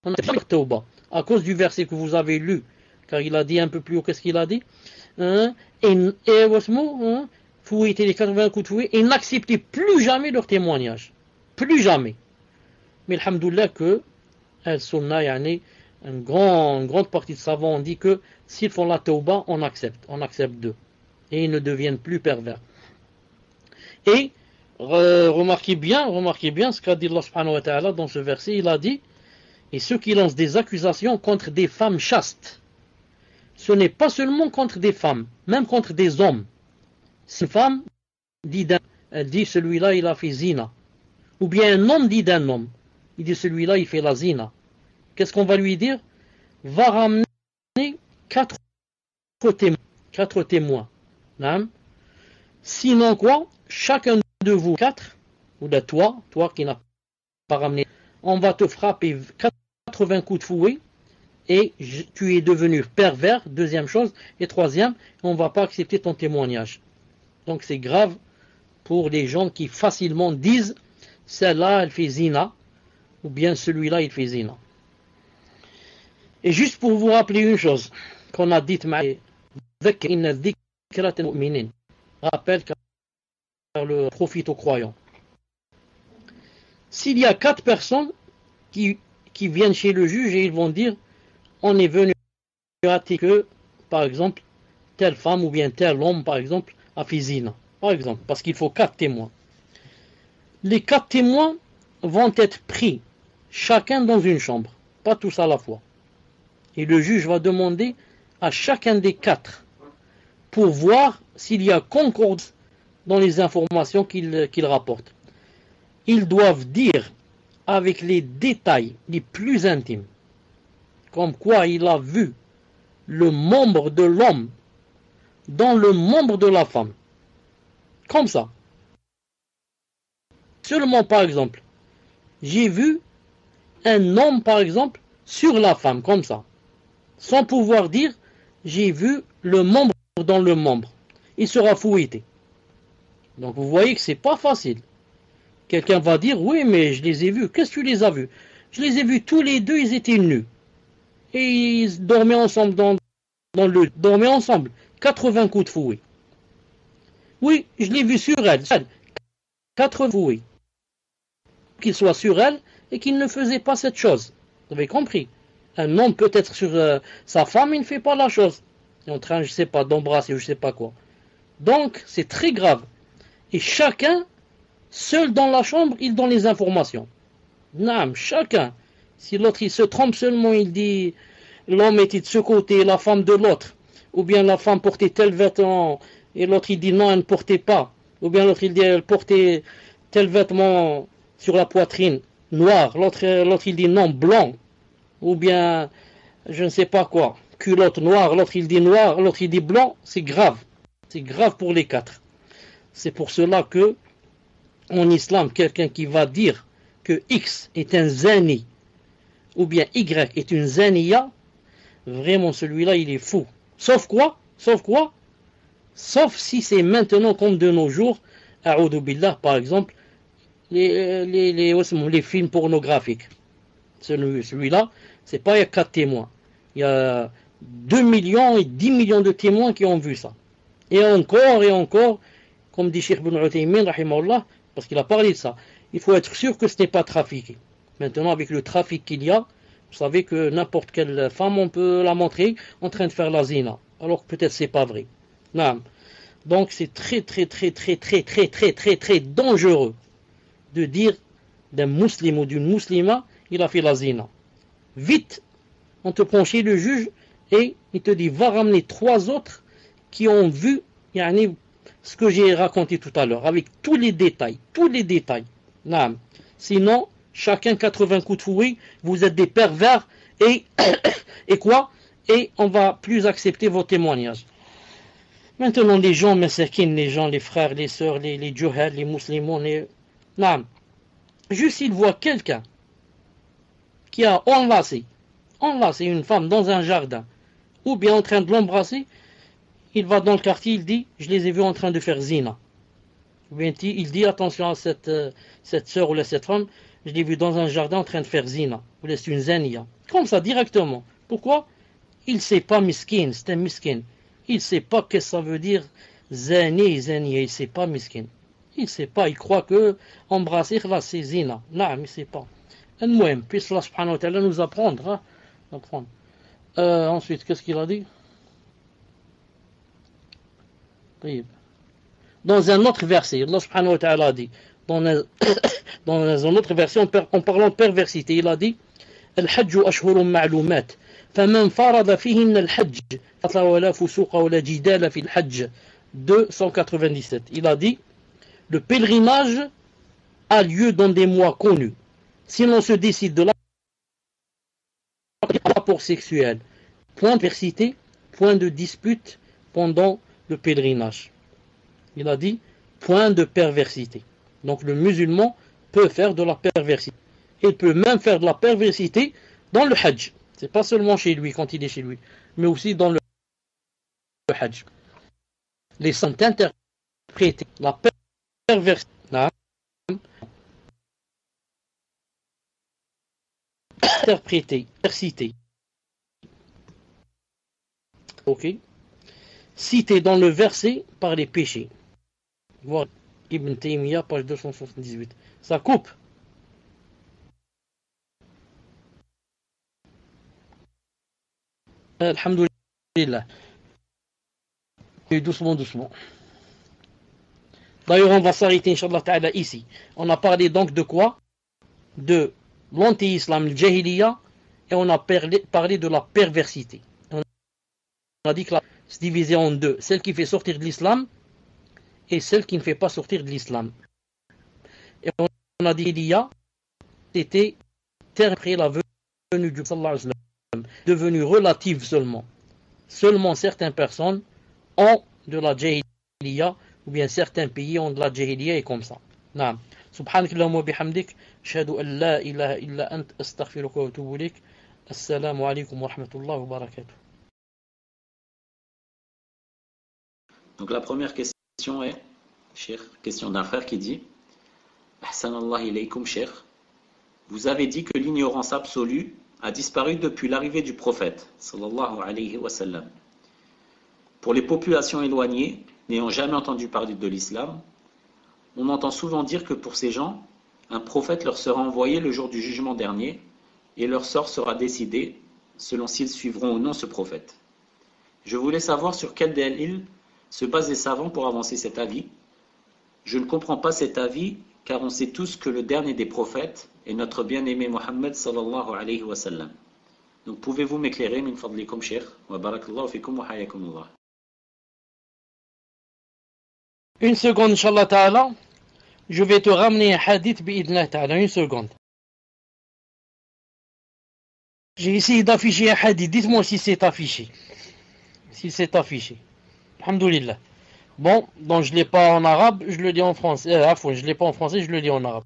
on n'a pas la tauba à cause du verset que vous avez lu, car il a dit un peu plus haut, qu'est-ce qu'il a dit? Fouettez les 80 coups de fouet et n'acceptez plus jamais leur témoignage. Plus jamais. Mais alhamdoulilah que al-Sunnah, une grande partie de savants ont dit que s'ils font la tauba, on accepte d'eux. Et ils ne deviennent plus pervers. Et remarquez bien ce qu'a dit Allah subhanahu wa ta'ala dans ce verset. Il a dit, et ceux qui lancent des accusations contre des femmes chastes, ce n'est pas seulement contre des femmes, même contre des hommes. Si une femme elle dit celui-là il a fait zina, ou bien un homme dit d'un homme, il dit celui-là il fait la zina, qu'est-ce qu'on va lui dire? Va ramener 4 témoins. Sinon quoi? Chacun de vous 4, ou de toi qui n'as pas ramené, on va te frapper 80 coups de fouet et tu es devenu pervers, deuxième chose, et troisième, on ne va pas accepter ton témoignage. Donc c'est grave pour les gens qui facilement disent celle-là elle fait zina, ou bien celui-là il fait zina. Et juste pour vous rappeler une chose qu'on a dite, rappelle car le profite aux croyants. S'il y a 4 personnes qui viennent chez le juge et ils vont dire on est venu attester que, par exemple, telle femme ou bien tel homme, par exemple, a fait zina, par exemple, parce qu'il faut 4 témoins. Les 4 témoins vont être pris, chacun dans une chambre, pas tous à la fois. Et le juge va demander à chacun des 4 pour voir s'il y a concordance dans les informations qu'il rapporte. Ils doivent dire avec les détails les plus intimes, comme quoi il a vu le membre de l'homme dans le membre de la femme. Comme ça. Seulement, par exemple, j'ai vu un homme, par exemple, sur la femme, comme ça. Sans pouvoir dire, j'ai vu le membre dans le membre. Il sera fouetté. Donc vous voyez que c'est pas facile. Quelqu'un va dire, oui, mais je les ai vus. Qu'est-ce que tu les as vus? Je les ai vus tous les deux, ils étaient nus. Et ils dormaient ensemble dormaient ensemble. 80 coups de fouet. Oui, je l'ai vu sur elle. 80 fouets. Qu'il soit sur elle et qu'il ne faisait pas cette chose. Vous avez compris? Un homme peut être sur sa femme, il ne fait pas la chose. Il est en train, je ne sais pas, d'embrasser ou je ne sais pas quoi. Donc, c'est très grave. Et chacun, seul dans la chambre, il donne les informations. Naam, chacun. Si l'autre, il se trompe seulement, il dit, l'homme était de ce côté, la femme de l'autre. Ou bien la femme portait tel vêtement, et l'autre, il dit non, elle ne portait pas. Ou bien l'autre, il dit, elle portait tel vêtement sur la poitrine, noir. L'autre, il dit non, blanc. Ou bien, je ne sais pas quoi, culotte noire, l'autre il dit noir, l'autre il dit blanc, c'est grave. C'est grave pour les 4. C'est pour cela que, en islam, quelqu'un qui va dire que X est un zani, ou bien Y est une zaniya, vraiment celui-là il est fou. Sauf quoi? Sauf si c'est maintenant comme de nos jours, a'oudou billah, par exemple, les films pornographiques. Celui-là, C'est pas il y a 4 témoins. Il y a 2 millions et 10 millions de témoins qui ont vu ça. Et encore, comme dit Cheikh Ibn Uthaymin, rahimahullah, parce qu'il a parlé de ça, il faut être sûr que ce n'est pas trafiqué. Maintenant, avec le trafic qu'il y a, vous savez que n'importe quelle femme, on peut la montrer en train de faire la zina. Alors que peut-être c'est pas vrai. Non. Donc c'est très dangereux de dire d'un musulman ou d'une musulmane, il a fait la zina. Vite, on te prend chez le juge et il te dit, va ramener 3 autres qui ont vu ce que j'ai raconté tout à l'heure, avec tous les détails. Non. Sinon, chacun 80 coups de fouet, vous êtes des pervers et quoi? Et on va plus accepter vos témoignages. Maintenant, les gens, les frères, les sœurs, les djouhad, les musulmans, non. Juste s'ils voient quelqu'un qui a enlacé une femme dans un jardin, ou bien en train de l'embrasser, il va dans le quartier, il dit, je les ai vus en train de faire zina. Ou bien il dit, attention à cette sœur ou cette femme, je l'ai vu dans un jardin en train de faire zina. Ou c'est une zania. Comme ça, directement. Pourquoi? Il ne sait pas miskin, c'est un miskin. Il ne sait pas ce que ça veut dire zani, zania. Il ne sait pas miskin. Il ne sait pas, il croit que embrasser, là, c'est zina. Non, mais il ne sait pas. Puisse Allah subhanahu wa ta'ala nous apprendre. Ensuite, qu'est-ce qu'il a dit? Dans un autre verset, Allah subhanahu wa ta'ala a dit, dans un autre verset, en parlant de perversité, il a dit, Al-Hajj ashhurun ma'lumat, faman farada fihinna al-Hajj, fala fusuqa wala jidala fi al-Hajj, 297. Il a dit, le pèlerinage a lieu dans des mois connus. Si l'on se décide de rapport sexuel, point de perversité, point de dispute pendant le pèlerinage. Il a dit point de perversité. Donc le musulman peut faire de la perversité. Il peut même faire de la perversité dans le hajj. C'est pas seulement chez lui, quand il est chez lui, mais aussi dans le hajj. Les sont interprétés. La perversité. Interprété, cité. Ok. Cité dans le verset par les péchés. Voir Ibn Taymiyyah, page 278. Ça coupe. Alhamdulillah. Et doucement. D'ailleurs, on va s'arrêter, Inch'Allah Ta'ala, ici. On a parlé donc de quoi? De l'anti-islam, le jahiliya, et on a parlé de la perversité. On a dit que c'est divisé en deux. Celle qui fait sortir de l'islam et celle qui ne fait pas sortir de l'islam. Et on a dit qu'il y a c'était après la venue du sallallahu alayhi wa sallam, devenue relative seulement. Seulement certaines personnes ont de la jahiliya, ou bien certains pays ont de la jahiliya et comme ça. Naam. سبحانك اللهم وبحمدك أشهد أن لا إله إلا أنت أستغفرك وأتوب إليك السلام عليكم ورحمة الله وبركاته. Donc la première question est, Cheikh, question d'un frère qui dit Ahsanallah ilaykum Cheikh, vous avez dit que l'ignorance absolue a disparu depuis l'arrivée du prophète sallallahu alayhi wa sallam. Pour les populations éloignées, n'ayant jamais entendu parler de l'islam, on entend souvent dire que pour ces gens, un prophète leur sera envoyé le jour du jugement dernier et leur sort sera décidé selon s'ils suivront ou non ce prophète. Je voulais savoir sur quel dalil se basent les savants pour avancer cet avis. Je ne comprends pas cet avis car on sait tous que le dernier des prophètes est notre bien-aimé Mohammed sallallahu alayhi wa sallam. Donc pouvez-vous m'éclairer min fadlikum Cheikh wa barakallahu fikum wa hayakumullah. Une seconde, Inch'Allah Ta'ala. Je vais te ramener un hadith bi'idnah Ta'ala. Une seconde. J'ai essayé d'afficher un hadith. Dites-moi si c'est affiché. Si c'est affiché. Alhamdulillah. Bon, donc je ne l'ai pas en arabe, je le dis en français. Je ne l'ai pas en français, je le dis en arabe.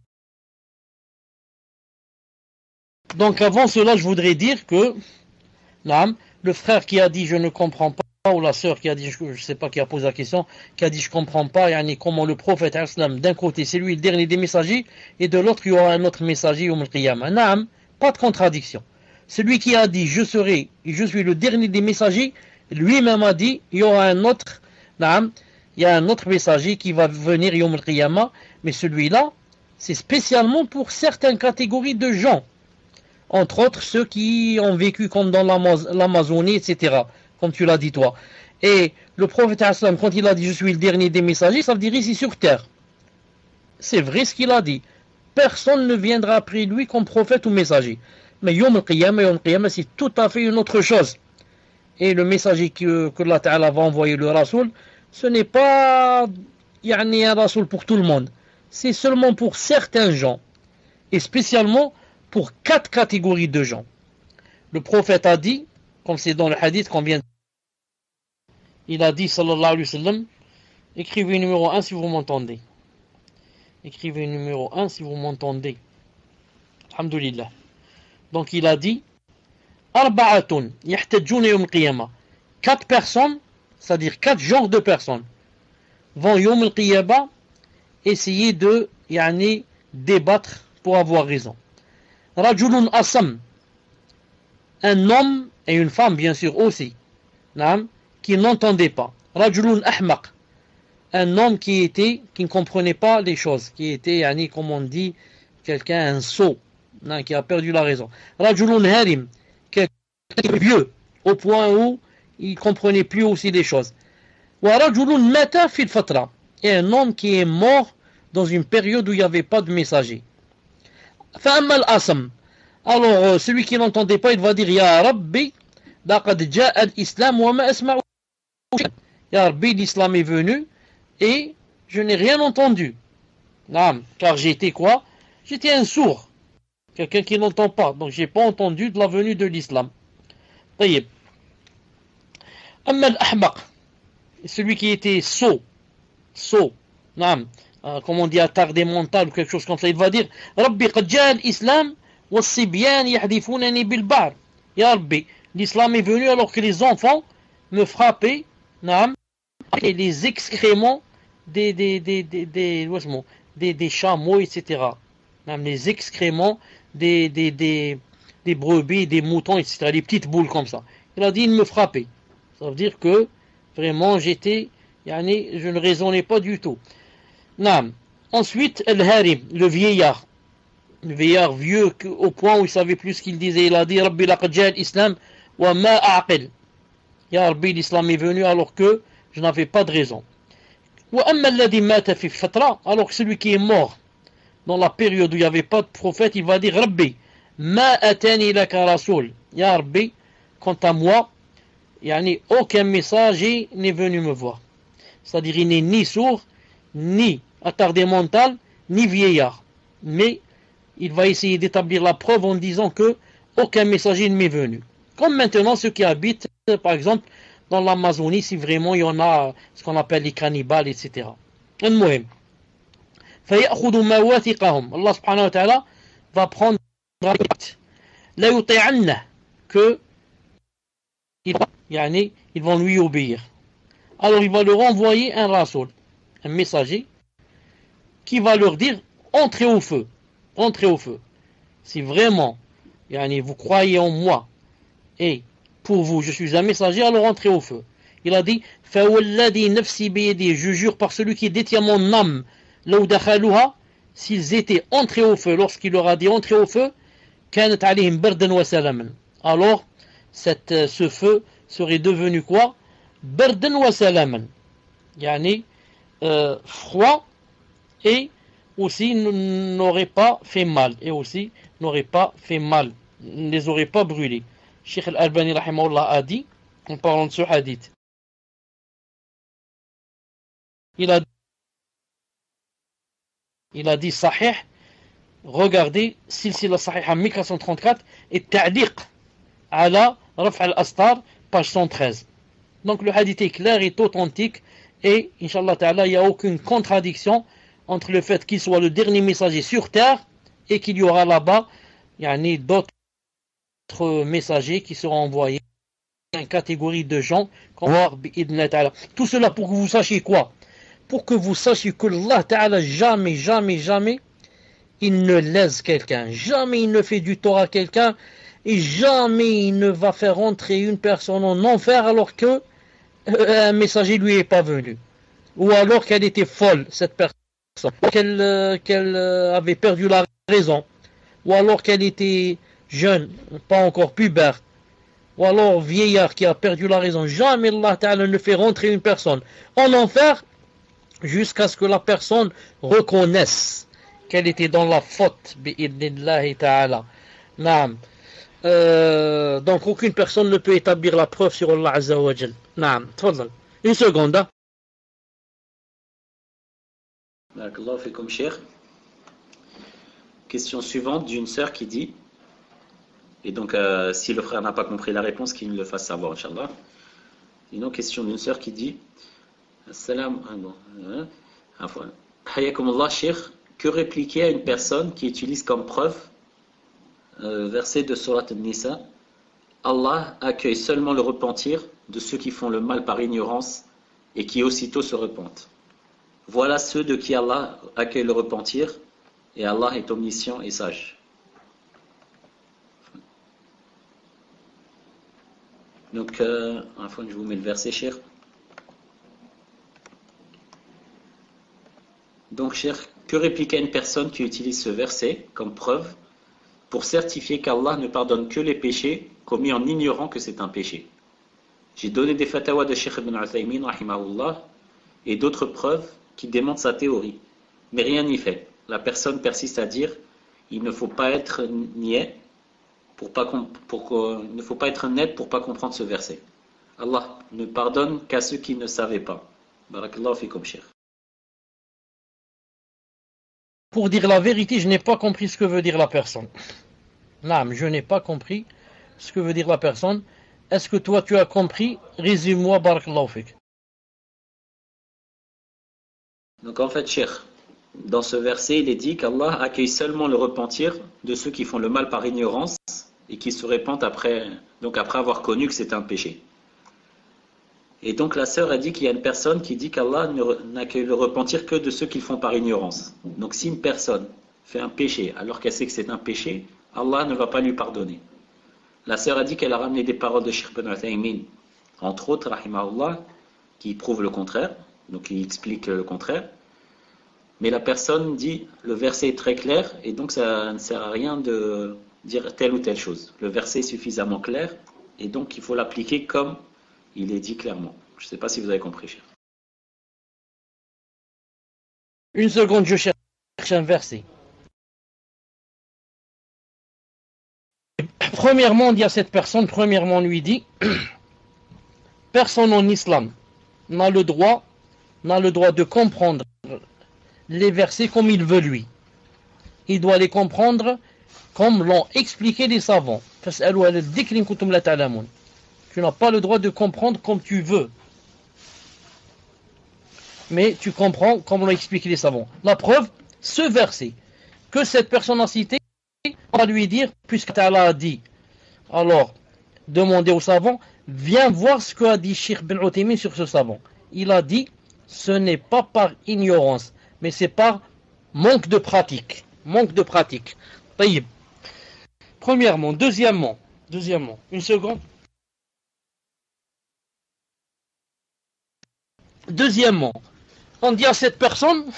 Donc avant cela, je voudrais dire que le frère qui a dit je ne comprends pas, ou la sœur qui a dit, je ne sais pas qui a posé la question, qui a dit je ne comprends pas, comment le prophète d'un côté c'est lui le dernier des messagers, et de l'autre il y aura un autre messager au Qiyamah. Pas de contradiction. celui qui a dit je suis le dernier des messagers, lui-même a dit il y aura un autre, il y a un autre messager qui va venir Yom al-Qiyamah, mais celui-là, c'est spécialement pour certaines catégories de gens, entre autres ceux qui ont vécu comme dans l'Amazonie, etc., comme tu l'as dit toi. Et le prophète, quand il a dit je suis le dernier des messagers, ça veut dire ici sur terre. C'est vrai ce qu'il a dit. Personne ne viendra après lui comme prophète ou messager. Mais Yom al-Qiyamah, c'est tout à fait une autre chose. Et le messager que Allah Ta'ala va envoyer, le Rasoul, ce n'est pas un Rasoul pour tout le monde. C'est seulement pour certains gens. Et spécialement pour 4 catégories de gens. Le prophète a dit, comme c'est dans le hadith qu'on vient de... Il a dit, sallallahu alayhi wa sallam, écrivez numéro 1 si vous m'entendez. Écrivez numéro 1 si vous m'entendez. Alhamdulillah. Donc il a dit, Arba'atun yahtajjun yawm al-qiyamah. 4 personnes, c'est-à-dire 4 genres de personnes, vont yawm al-qiyamah essayer de débattre pour avoir raison. Rajulun asam, un homme et une femme bien sûr aussi, qui n'entendaient pas. Rajulun ahmaq, un homme qui ne comprenait pas les choses, qui était, comme on dit, quelqu'un, un sot, qui a perdu la raison. Rajulun harim, quelqu'un qui est vieux, au point où il ne comprenait plus aussi les choses. Wa rajulun mata fil fatra, et un homme qui est mort dans une période où il n'y avait pas de messager. Fa'amma al-asam, alors celui qui n'entendait pas, il va dire Ya Rabbi, laqad ja'a al-islam wa ma asma'u. Ya Rabbi, l'islam est venu et je n'ai rien entendu. Car j'étais quoi? J'étais un sourd, quelqu'un qui n'entend pas, donc j'ai pas entendu de la venue de l'islam. طيب. Amma al-ahmaq, celui qui était sot, comme on dit attardé mental ou quelque chose comme ça, il va dire Rabbi qad ja'a al-islam wa as-sibyan yahdifunani bil ba'r. Ya Rabbi, l'islam est venu alors que les enfants me frappaient, et les excréments des chameaux, etc. Les excréments des brebis, des moutons, etc. Les petites boules comme ça. Il a dit, il me frappait. Ça veut dire que vraiment j'étais, je ne raisonnais pas du tout. Ensuite, al-harim, le vieillard. Le vieillard vieux au point où il savait plus ce qu'il disait. Il a dit, Rabbi laqad ja'a al-islam wa ma a'qil. Ya Rabbi, l'islam est venu alors que je n'avais pas de raison. Alors que celui qui est mort dans la période où il n'y avait pas de prophète, il va dire Rabbi, ma atani laka rasoul. Ya Rabbi, quant à moi, aucun messager n'est venu me voir. C'est-à-dire il n'est ni sourd, ni attardé mental, ni vieillard. Mais il va essayer d'établir la preuve en disant que aucun messager ne m'est venu. Comme maintenant ceux qui habitent, par exemple, dans l'Amazonie, si vraiment il y en a ce qu'on appelle les cannibales, etc. المهم فيأخذ مواثقهم. Allah subhanahu wa ta'ala va prendre لا يطيعنه, que ils vont lui obéir. Alors il va leur envoyer un rasoul, un messager, qui va leur dire entrez au feu, entrez au feu. Si vraiment vous croyez en moi et pour vous je suis un messager, alors entrez au feu. Il a dit فَوَالَّذِي نَفْسِي بِيَدِهِ, je jure par celui qui détient mon âme, لَوْ دَخَلُوهَا, s'ils étaient entrés au feu, lorsqu'il leur a dit entrez au feu, كَانَتْ عَلَيْهِمْ بَرْدًا وَسَلَامًا, alors ce feu serait devenu quoi? بَرْدًا وَسَلَامًا, froid, et aussi n'aurait pas fait mal, ne les aurait pas brûlés. Cheikh Al-Albani rahimahullah a dit, en parlant de ce hadith, il a dit sahih, regardez Silsila Sahiha 1434 et Ta'liq ala Raf' al-Astar, page 113. Donc le hadith est clair, est authentique, et Inch'Allah Ta'ala, il n'y a aucune contradiction entre le fait qu'il soit le dernier messager sur terre et qu'il y aura là-bas d'autres messagers qui seront envoyés, une catégorie de gens. Tout cela pour que vous sachiez quoi? Pour que vous sachiez que Allah Ta'ala jamais il ne lèse quelqu'un, jamais il ne fait du tort à quelqu'un, Et jamais il ne va faire entrer une personne en enfer alors que un messager lui est pas venu. Ou alors qu'elle était folle, cette personne. Qu'elle avait perdu la raison. Ou alors qu'elle était jeune, pas encore pubère. Ou alors vieillard qui a perdu la raison. Jamais Allah Ta'ala ne fait rentrer une personne en enfer jusqu'à ce que la personne reconnaisse qu'elle était dans la faute. Bi'idnillahi Ta'ala. Naam. Donc aucune personne ne peut établir la preuve sur Allah Azza wa Jal. Naam. Tfadal. Une seconde. Hein? Barakallahu fikum, Cheikh. Question suivante d'une sœur qui dit, et donc si le frère n'a pas compris la réponse, qu'il me le fasse savoir, Inch'Allah. Une autre question d'une sœur qui dit, Salam, Hayakumullah, Cheikh, que répliquer à une personne qui utilise comme preuve verset de Surat An-Nisa, Allah accueille seulement le repentir de ceux qui font le mal par ignorance et qui aussitôt se repentent. Voilà ceux de qui Allah accueille le repentir, et Allah est omniscient et sage. Donc, enfin, je vous mets le verset, cher. Donc, cher, que répliquer à une personne qui utilise ce verset comme preuve pour certifier qu'Allah ne pardonne que les péchés commis en ignorant que c'est un péché? J'ai donné des fatawas de Cheikh Ibn Uthaymin, rahimahullah, et d'autres preuves qui démontrent sa théorie. Mais rien n'y fait. La personne persiste à dire il ne faut pas être niais il ne faut pas être net pour pas comprendre ce verset. Allah ne pardonne qu'à ceux qui ne savaient pas. Barakallahu fikum, Cheikh. Pour dire la vérité, je n'ai pas compris ce que veut dire la personne. Non, je n'ai pas compris ce que veut dire la personne. Est-ce que toi tu as compris? Résume-moi, barakallahu fik. Donc en fait, Cheikh, dans ce verset, il est dit qu'Allah accueille seulement le repentir de ceux qui font le mal par ignorance et qui se repentent après avoir connu que c'est un péché. Et donc la sœur a dit qu'il y a une personne qui dit qu'Allah n'accueille le repentir que de ceux qui le font par ignorance. Donc si une personne fait un péché alors qu'elle sait que c'est un péché, Allah ne va pas lui pardonner. La sœur a dit qu'elle a ramené des paroles de Cheikh Ibn Uthaymin, entre autres, rahimahullah, qui prouvent le contraire, donc il explique le contraire. Mais la personne dit, le verset est très clair, et donc ça ne sert à rien de dire telle ou telle chose. Le verset est suffisamment clair, et donc il faut l'appliquer comme il est dit clairement. Je ne sais pas si vous avez compris, cher. Une seconde, je cherche un verset. Premièrement, on dit à cette personne, on lui dit, personne en islam n'a le droit de comprendre les versets comme il veut lui. Il doit les comprendre comme l'ont expliqué les savants. Tu n'as pas le droit de comprendre comme tu veux. Mais tu comprends comme l'ont expliqué les savants. La preuve, ce verset que cette personne a cité, on va lui dire, puisque Allah a dit, alors, demandez aux savants, viens voir ce qu'a dit Cheikh Ibn Uthaymin sur ce savant. Il a dit, ce n'est pas par ignorance, mais c'est par manque de pratique. Manque de pratique. Taïb. Premièrement. Deuxièmement. Une seconde. Deuxièmement, on dit à cette personne,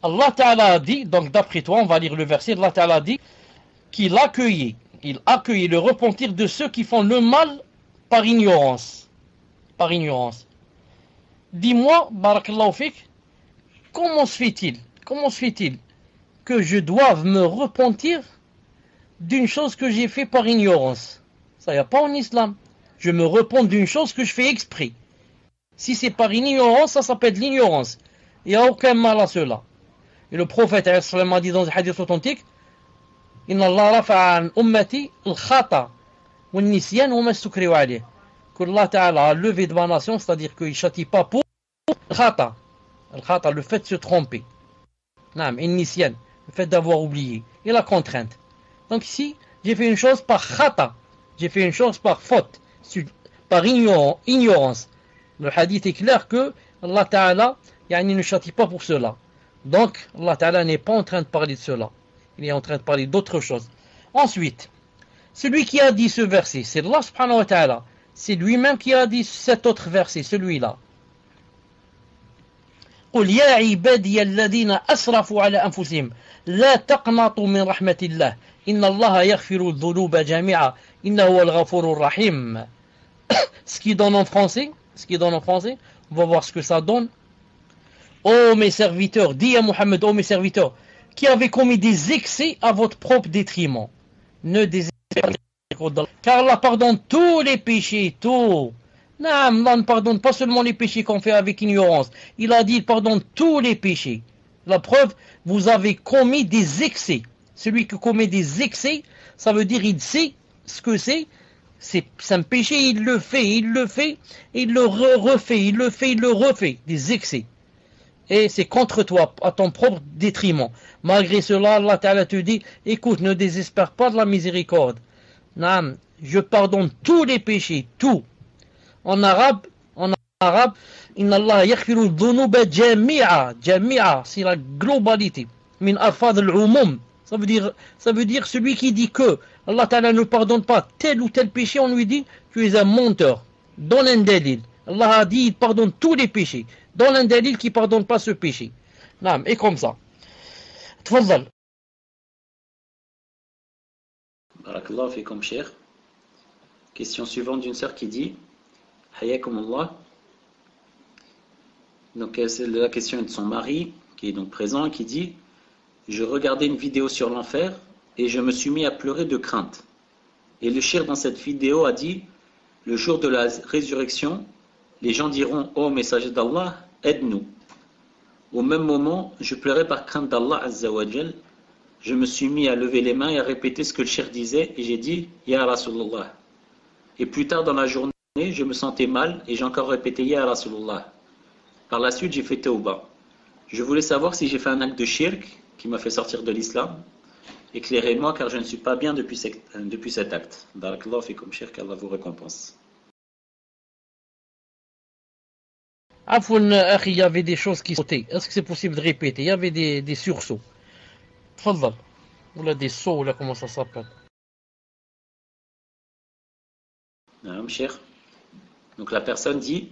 Allah Ta'ala a dit, donc d'après toi, on va lire le verset, Allah Ta'ala a dit qu'il accueillait le repentir de ceux qui font le mal par ignorance. Par ignorance. Dis-moi, barakallahu fik, comment se fait-il que je doive me repentir d'une chose que j'ai fait par ignorance? Ça y a pas en islam. Je me repens d'une chose que je fais exprès. Si c'est par ignorance, ça s'appelle l'ignorance. Il n'y a aucun mal à cela. Et le prophète a dit dans un hadith authentique, Inna Allah rafa'a an ummati al-khata wa nisyan wa ma stukrihu alayh. Que Allah Ta'ala a levé de ma nation, c'est-à-dire qu'il ne châtie pas pour al-khata. Al-khata, le fait de se tromper. Naam, nisyan, le fait d'avoir oublié. Et la contrainte. Donc ici, j'ai fait une chose par khata. J'ai fait une chose par faute. Par ignorance. Le hadith est clair que Allah Ta'ala ne châtie pas pour cela. Donc, Allah Ta'ala n'est pas en train de parler de cela. Il est en train de parler d'autre chose. Ensuite, celui qui a dit ce verset, c'est Allah subhanahu wa ta'ala. C'est lui-même qui a dit cet autre verset, celui-là. قل يا عبادي الذين أسرفوا على أنفسهم لا تقنطوا من رحمة الله إن الله يغفر الذنوب جميعا إنه هو الغفور الرحيم. Ce qui donne en français, on va voir ce que ça donne. Ô mes serviteurs, dis à Mohammed, ô mes serviteurs, qui avez commis des excès à votre propre détriment, ne désespérez pas, car Allah pardonne tous les péchés, tout. Non, Allah ne pardonne pas seulement les péchés qu'on fait avec ignorance. Il a dit, il pardonne tous les péchés. La preuve, vous avez commis des excès. Celui qui commet des excès, ça veut dire il sait ce que c'est un péché, il le fait, il le refait, il le refait, des excès. Et c'est contre toi, à ton propre détriment. Malgré cela, Allah Ta'ala te dit, écoute, ne désespère pas de la miséricorde. Non, je pardonne tous les péchés, tout. En arabe, Inna Allah yaghfiru dhunuba jami'a, jami'a, c'est la globalité. Min afad al-umum. Ça veut dire celui qui dit que Allah Ta'ala ne pardonne pas tel ou tel péché, on lui dit, tu es un menteur. Donne un dalil. Allah a dit, il pardonne tous les péchés. Donne un dalil qui ne pardonne pas ce péché. Non, et comme ça. Tfadal. Barakallahu fikum, cher. Question suivante d'une sœur qui dit Hayakum Allah. Donc, c'est la question de son mari, qui est donc présent, et qui dit je regardais une vidéo sur l'enfer et je me suis mis à pleurer de crainte. Et le cheikh dans cette vidéo a dit le jour de la résurrection, les gens diront ô messager d'Allah, aide-nous. Au même moment, je pleurais par crainte d'Allah Azza wa Jal. Je me suis mis à lever les mains et à répéter ce que le cheikh disait et j'ai dit Ya Rasulullah. Et plus tard dans la journée, je me sentais mal et j'ai encore répété Ya Rasulullah. Par la suite, j'ai fait tawbah. Je voulais savoir si j'ai fait un acte de shirk qui m'a fait sortir de l'islam. Éclairez-moi car je ne suis pas bien depuis cet acte. Barakallahu fikum, shirk, Allah vous récompense. Afoun, il y avait des choses qui sautaient. Est-ce que c'est possible de répéter? Il y avait des sursauts. Tfadal. Ou là des sauts, ou là comment ça s'appelle? Non, cher. Donc la personne dit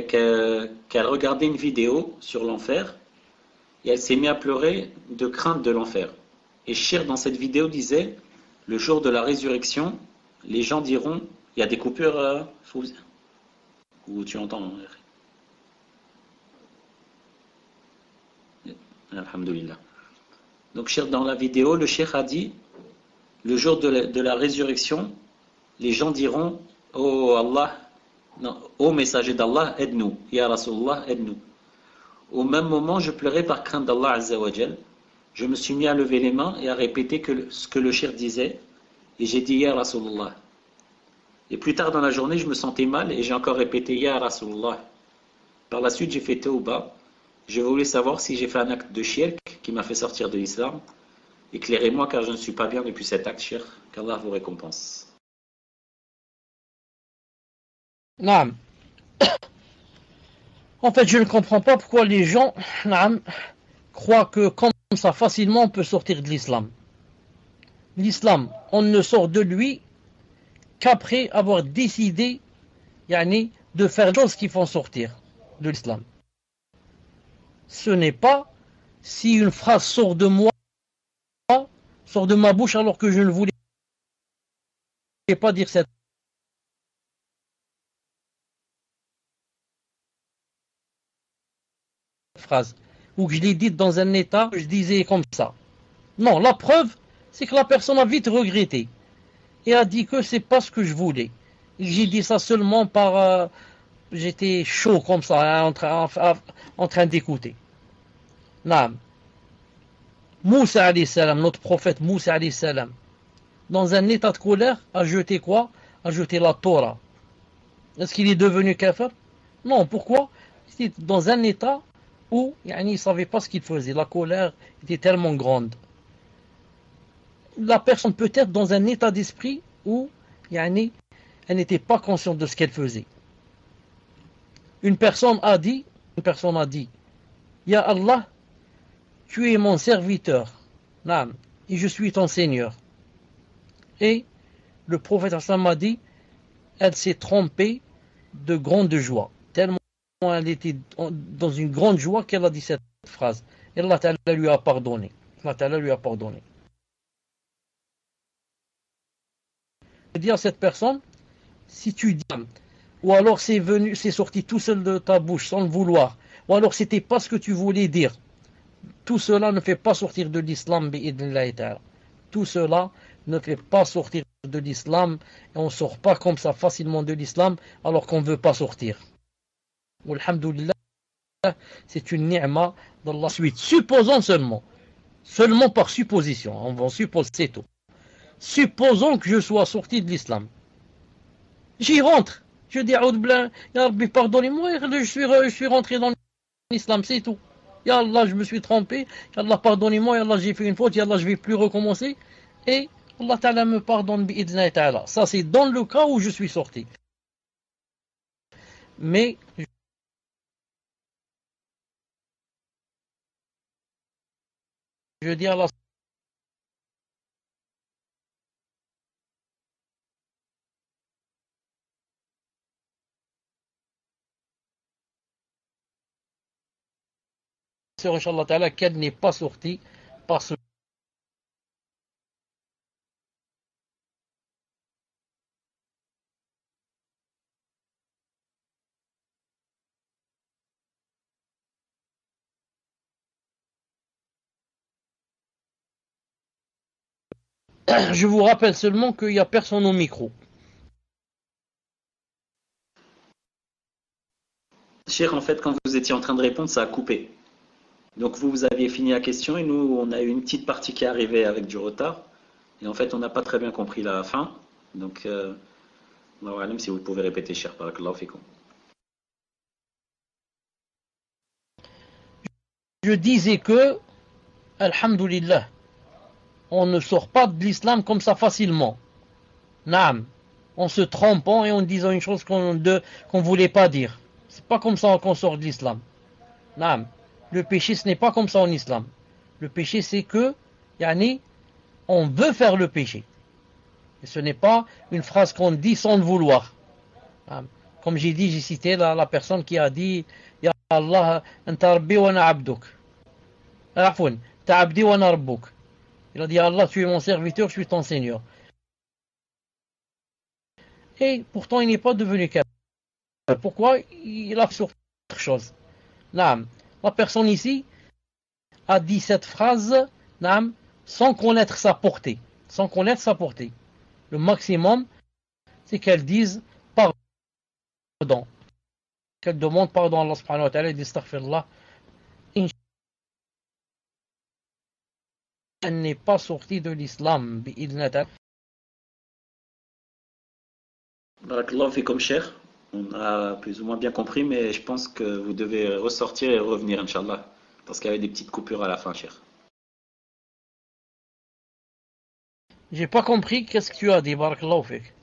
qu'elle regardait une vidéo sur l'enfer et elle s'est mise à pleurer de crainte de l'enfer. Et Shir dans cette vidéo disait le jour de la résurrection, les gens diront il y a des coupures où tu entends. Alhamdulillah. Donc Shir dans la vidéo, le Shir a dit le jour de la résurrection, les gens diront oh Allah, non, ô messager d'Allah, aide-nous. Ya Rasulullah, aide-nous. Au même moment, je pleurais par crainte d'Allah Azza wa Jal. Je me suis mis à lever les mains et à répéter ce que le cheikh disait. Et j'ai dit Ya Rasulullah. Et plus tard dans la journée, je me sentais mal et j'ai encore répété Ya Rasulullah. Par la suite, j'ai fait tawbah. Je voulais savoir si j'ai fait un acte de shirk qui m'a fait sortir de l'islam. Éclairez-moi car je ne suis pas bien depuis cet acte, shirk. Qu'Allah vous récompense. Naam. En fait, je ne comprends pas pourquoi les gens croient que comme ça facilement on peut sortir de l'islam. L'islam, on ne sort de lui qu'après avoir décidé de faire des choses qui font sortir de l'islam. Ce n'est pas si une phrase sort de moi, sort de ma bouche alors que je ne voulais pas dire cette phrase, ou que je l'ai dite dans un état, je disais comme ça. Non, la preuve, c'est que la personne a vite regretté et a dit que c'est pas ce que je voulais. J'ai dit ça seulement par... j'étais chaud comme ça, en train d'écouter. Naam. Moussa alayhi salam, notre prophète Moussa alayhi salam, dans un état de colère, a jeté quoi? A jeté la Torah. Est-ce qu'il est devenu kafir? Non, pourquoi? C'était dans un état où il ne savait pas ce qu'il faisait. La colère était tellement grande. La personne peut être dans un état d'esprit où elle n'était pas consciente de ce qu'elle faisait. Une personne a dit, Ya Allah, tu es mon serviteur, et je suis ton Seigneur. Et le prophète Hassan m'a dit, elle s'est trompée de grande joie. Tellement elle était dans une grande joie qu'elle a dit cette phrase. Et Allah Ta'ala lui a pardonné. Allah Ta'ala lui a pardonné. Je dis à cette personne, si tu dis, ou alors c'est sorti tout seul de ta bouche sans le vouloir, ou alors c'était pas ce que tu voulais dire, tout cela ne fait pas sortir de l'islam, bi'idnillahi ta'ala. Tout cela ne fait pas sortir de l'islam, et on ne sort pas comme ça facilement de l'islam, alors qu'on ne veut pas sortir. Alhamdulillah, c'est une ni'ma d'Allah. Ensuite, supposons seulement par supposition, on va supposer, c'est tout. Supposons que je sois sorti de l'islam. J'y rentre. Je dis, Ya Rabbi, pardonnez-moi, je suis rentré dans l'islam, c'est tout. Ya Allah, je me suis trompé. Ya Allah, pardonnez-moi. Ya Allah, j'ai fait une faute. Ya Allah, je ne vais plus recommencer. Et Allah Ta'ala me pardonne, bi'idhna ta'ala. Ça, c'est dans le cas où je suis sorti. Mais je dis à Allah, Inch'Allah Ta'ala, qu'elle n'est pas sortie parce que je vous rappelle seulement qu'il n'y a personne au micro. Cheikh, en fait, quand vous étiez en train de répondre, ça a coupé. Donc vous aviez fini la question et nous, on a eu une petite partie qui est arrivée avec du retard. Et en fait, on n'a pas très bien compris la fin. Donc, même si vous pouvez répéter, Cheikh, barakallahu fikum. Je disais que, alhamdulillah, on ne sort pas de l'islam comme ça facilement. Naam. En se trompant et en disant une chose qu'on ne voulait pas dire. C'est pas comme ça qu'on sort de l'islam. Naam. Le péché, ce n'est pas comme ça en islam. Le péché, c'est que, yani, on veut faire le péché. Et ce n'est pas une phrase qu'on dit sans le vouloir. Naam. Comme j'ai dit, j'ai cité la personne qui a dit, Ya Allah, anta rabbi wa ana abduk. Afwan, ta abdi wa ana rabbuk. Il a dit, Allah, tu es mon serviteur, je suis ton Seigneur. Et pourtant, il n'est pas devenu kafir. Pourquoi? Il a fait sur autre chose. Naam. La personne ici a dit cette phrase, naam, sans connaître sa portée. Sans connaître sa portée. Le maximum, c'est qu'elle dise pardon. Qu'elle demande pardon à Allah subhanahu wa ta'ala et dit astaghfirullah. Elle n'est pas sortie de l'islam, bi'idna ta'ala. Barakallahu fikum, Cheikh. On a plus ou moins bien compris, mais je pense que vous devez ressortir et revenir, Inch'Allah. Parce qu'il y avait des petites coupures à la fin, Cheikh. J'ai pas compris qu'est-ce que tu as dit, barakallahu fik.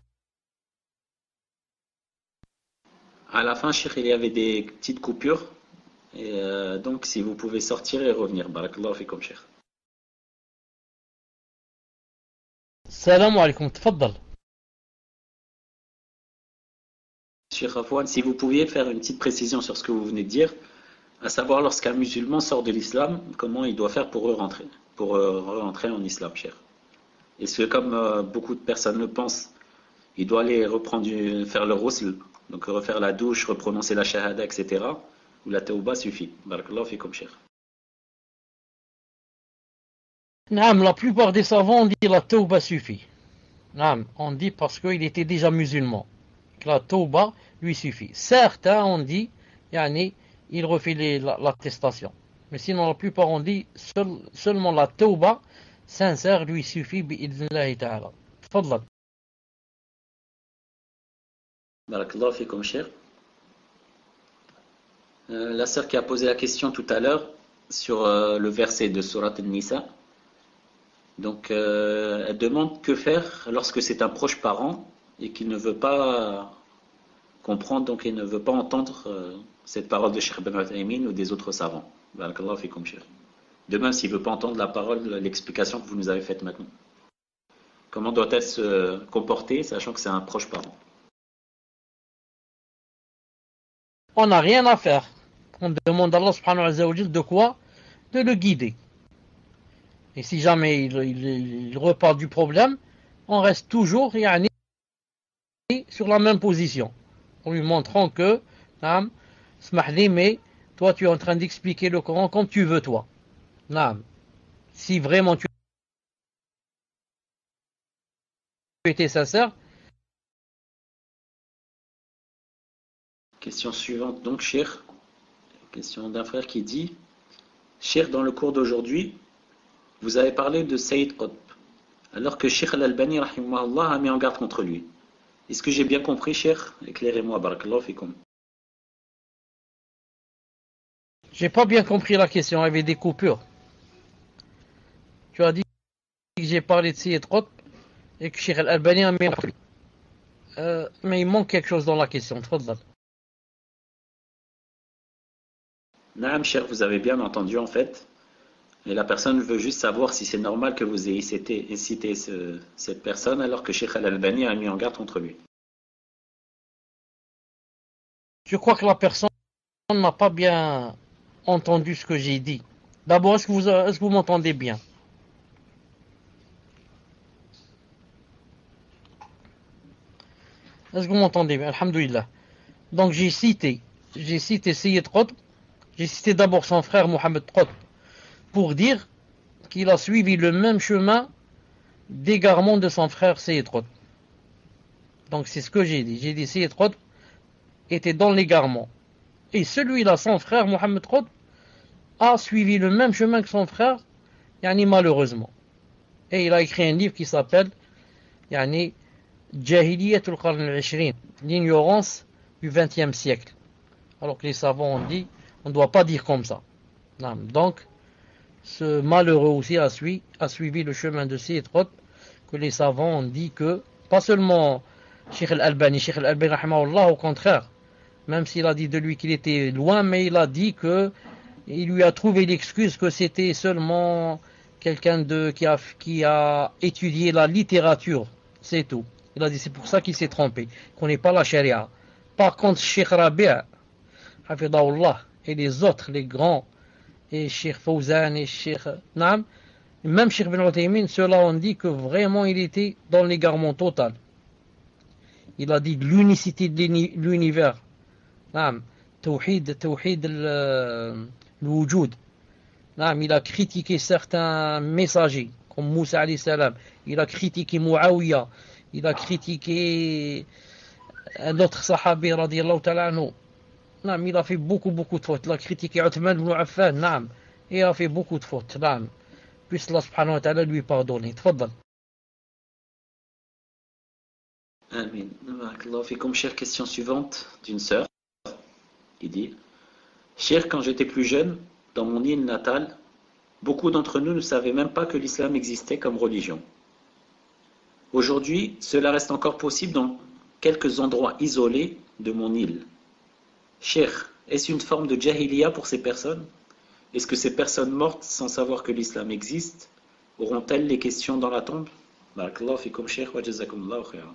À la fin, Cheikh, il y avait des petites coupures. Et donc, si vous pouvez sortir et revenir. Barakallahu fikum, Cheikh. Salam alaikum, tfaddal. Cheikh Afwan, si vous pouviez faire une petite précision sur ce que vous venez de dire, à savoir lorsqu'un musulman sort de l'islam, comment il doit faire pour re-rentrer en islam, Cheikh. Est-ce que comme beaucoup de personnes le pensent, il doit aller faire le ghusl, donc refaire la douche, reprononcer la shahada, etc. Ou la tauba suffit? Barakallahu fikum, Cheikh. Naam, la plupart des savants ont dit la tauba suffit. Naam, on dit parce qu'il était déjà musulman. Que la tauba lui suffit. Certains ont dit, yani, il refait l'attestation. Mais sinon, la plupart ont dit seulement la tauba sincère lui suffit, bi'idnillahi ta'ala. Tfadlal. Barakallahu fikum, Cheikh. La sœur qui a posé la question tout à l'heure sur le verset de Surat An-Nisa. Donc, elle demande que faire lorsque c'est un proche parent et qu'il ne veut pas comprendre, donc il ne veut pas entendre cette parole de Cheikh Ben Uthaymin ou des autres savants. Barakallahu fikum, Cheikh. De même, s'il ne veut pas entendre la parole, l'explication que vous nous avez faite maintenant. Comment doit-elle se comporter, sachant que c'est un proche parent? On n'a rien à faire. On demande à Allah subhanahu wa ta'ala de quoi? De le guider. Et si jamais il repart du problème, on reste toujours yani, sur la même position. En lui montrant que, naam, smahli, mais toi tu es en train d'expliquer le Coran comme tu veux toi. Naam. Si vraiment tu étais sincère. Question suivante, donc, Cheikh. Question d'un frère qui dit: Cheikh, dans le cours d'aujourd'hui, vous avez parlé de Sayyid Qutb, alors que Cheikh Al-Albani rahimahullah a mis en garde contre lui. Est-ce que j'ai bien compris, Cheikh? Éclairez-moi, barakallahu fikum. J'ai pas bien compris la question, il y avait des coupures. Tu as dit que j'ai parlé de Sayyid Qutb et que Cheikh Al-Albani a mis en garde. Mais il manque quelque chose dans la question. Tfadal. Naam, Cheikh, vous avez bien entendu en fait. Et la personne veut juste savoir si c'est normal que vous ayez cité cette personne alors que Cheikh Al-Albani a mis en garde contre lui. Je crois que la personne n'a pas bien entendu ce que j'ai dit. D'abord, est-ce que vous m'entendez bien? Est-ce que vous m'entendez bien? Alhamdulillah. Donc j'ai cité Sayyid Qutb, j'ai cité d'abord son frère Mohamed Qutb pour dire qu'il a suivi le même chemin d'égarement de son frère Sayyid Qutb. Donc c'est ce que j'ai dit. J'ai dit Sayyid Qutb était dans l'égarement. Et celui-là, son frère Mohamed Qutb, a suivi le même chemin que son frère, yani malheureusement. Et il a écrit un livre qui s'appelle yani Jahiliyatul Qarn al-Ishrin, l'ignorance du XXe siècle. Alors que les savants ont dit, on ne doit pas dire comme ça. Donc, ce malheureux aussi a suivi le chemin de Sayyid Qutb, que les savants ont dit que, pas seulement Cheikh Al-Albani, rahimahullah, au contraire, même s'il a dit de lui qu'il était loin, mais il a dit que il lui a trouvé l'excuse que c'était seulement quelqu'un qui a étudié la littérature, c'est tout. Il a dit c'est pour ça qu'il s'est trompé, qu'on n'est pas la charia. Par contre, Cheikh Rabi', hafidahullah, et les autres, les grands, et Cheikh Fawzan et Cheikh Naam, même Cheikh Ben Uthaymin, ceux-là ont dit que vraiment il était dans l'égarement total. Il a dit l'unicité de l'univers. Naam, tawhid al-wujud. Naam, il a critiqué certains messagers, comme Moussa alayhi salam. Il a critiqué Muawiyah. Il a critiqué un autre sahabi, radiyallahu ta'ala anhu. Naam, il a fait beaucoup de fautes. Il a critiqué Uthman ibn Affan, naam. Il a fait beaucoup de fautes, naam. Puisse Allah subhanahu wa ta'ala lui pardonner. Tfaddal. Amin. Barakallahu fikum. Chère, question suivante d'une sœur qui dit: Cher, quand j'étais plus jeune, dans mon île natale, beaucoup d'entre nous ne savaient même pas que l'islam existait comme religion. Aujourd'hui, cela reste encore possible dans quelques endroits isolés de mon île. Cher, est-ce une forme de jahiliya pour ces personnes? Est-ce que ces personnes mortes sans savoir que l'islam existe auront-elles les questions dans la tombe? Barakallahu fikum, Cheikh, wa jazakumullahu khairan.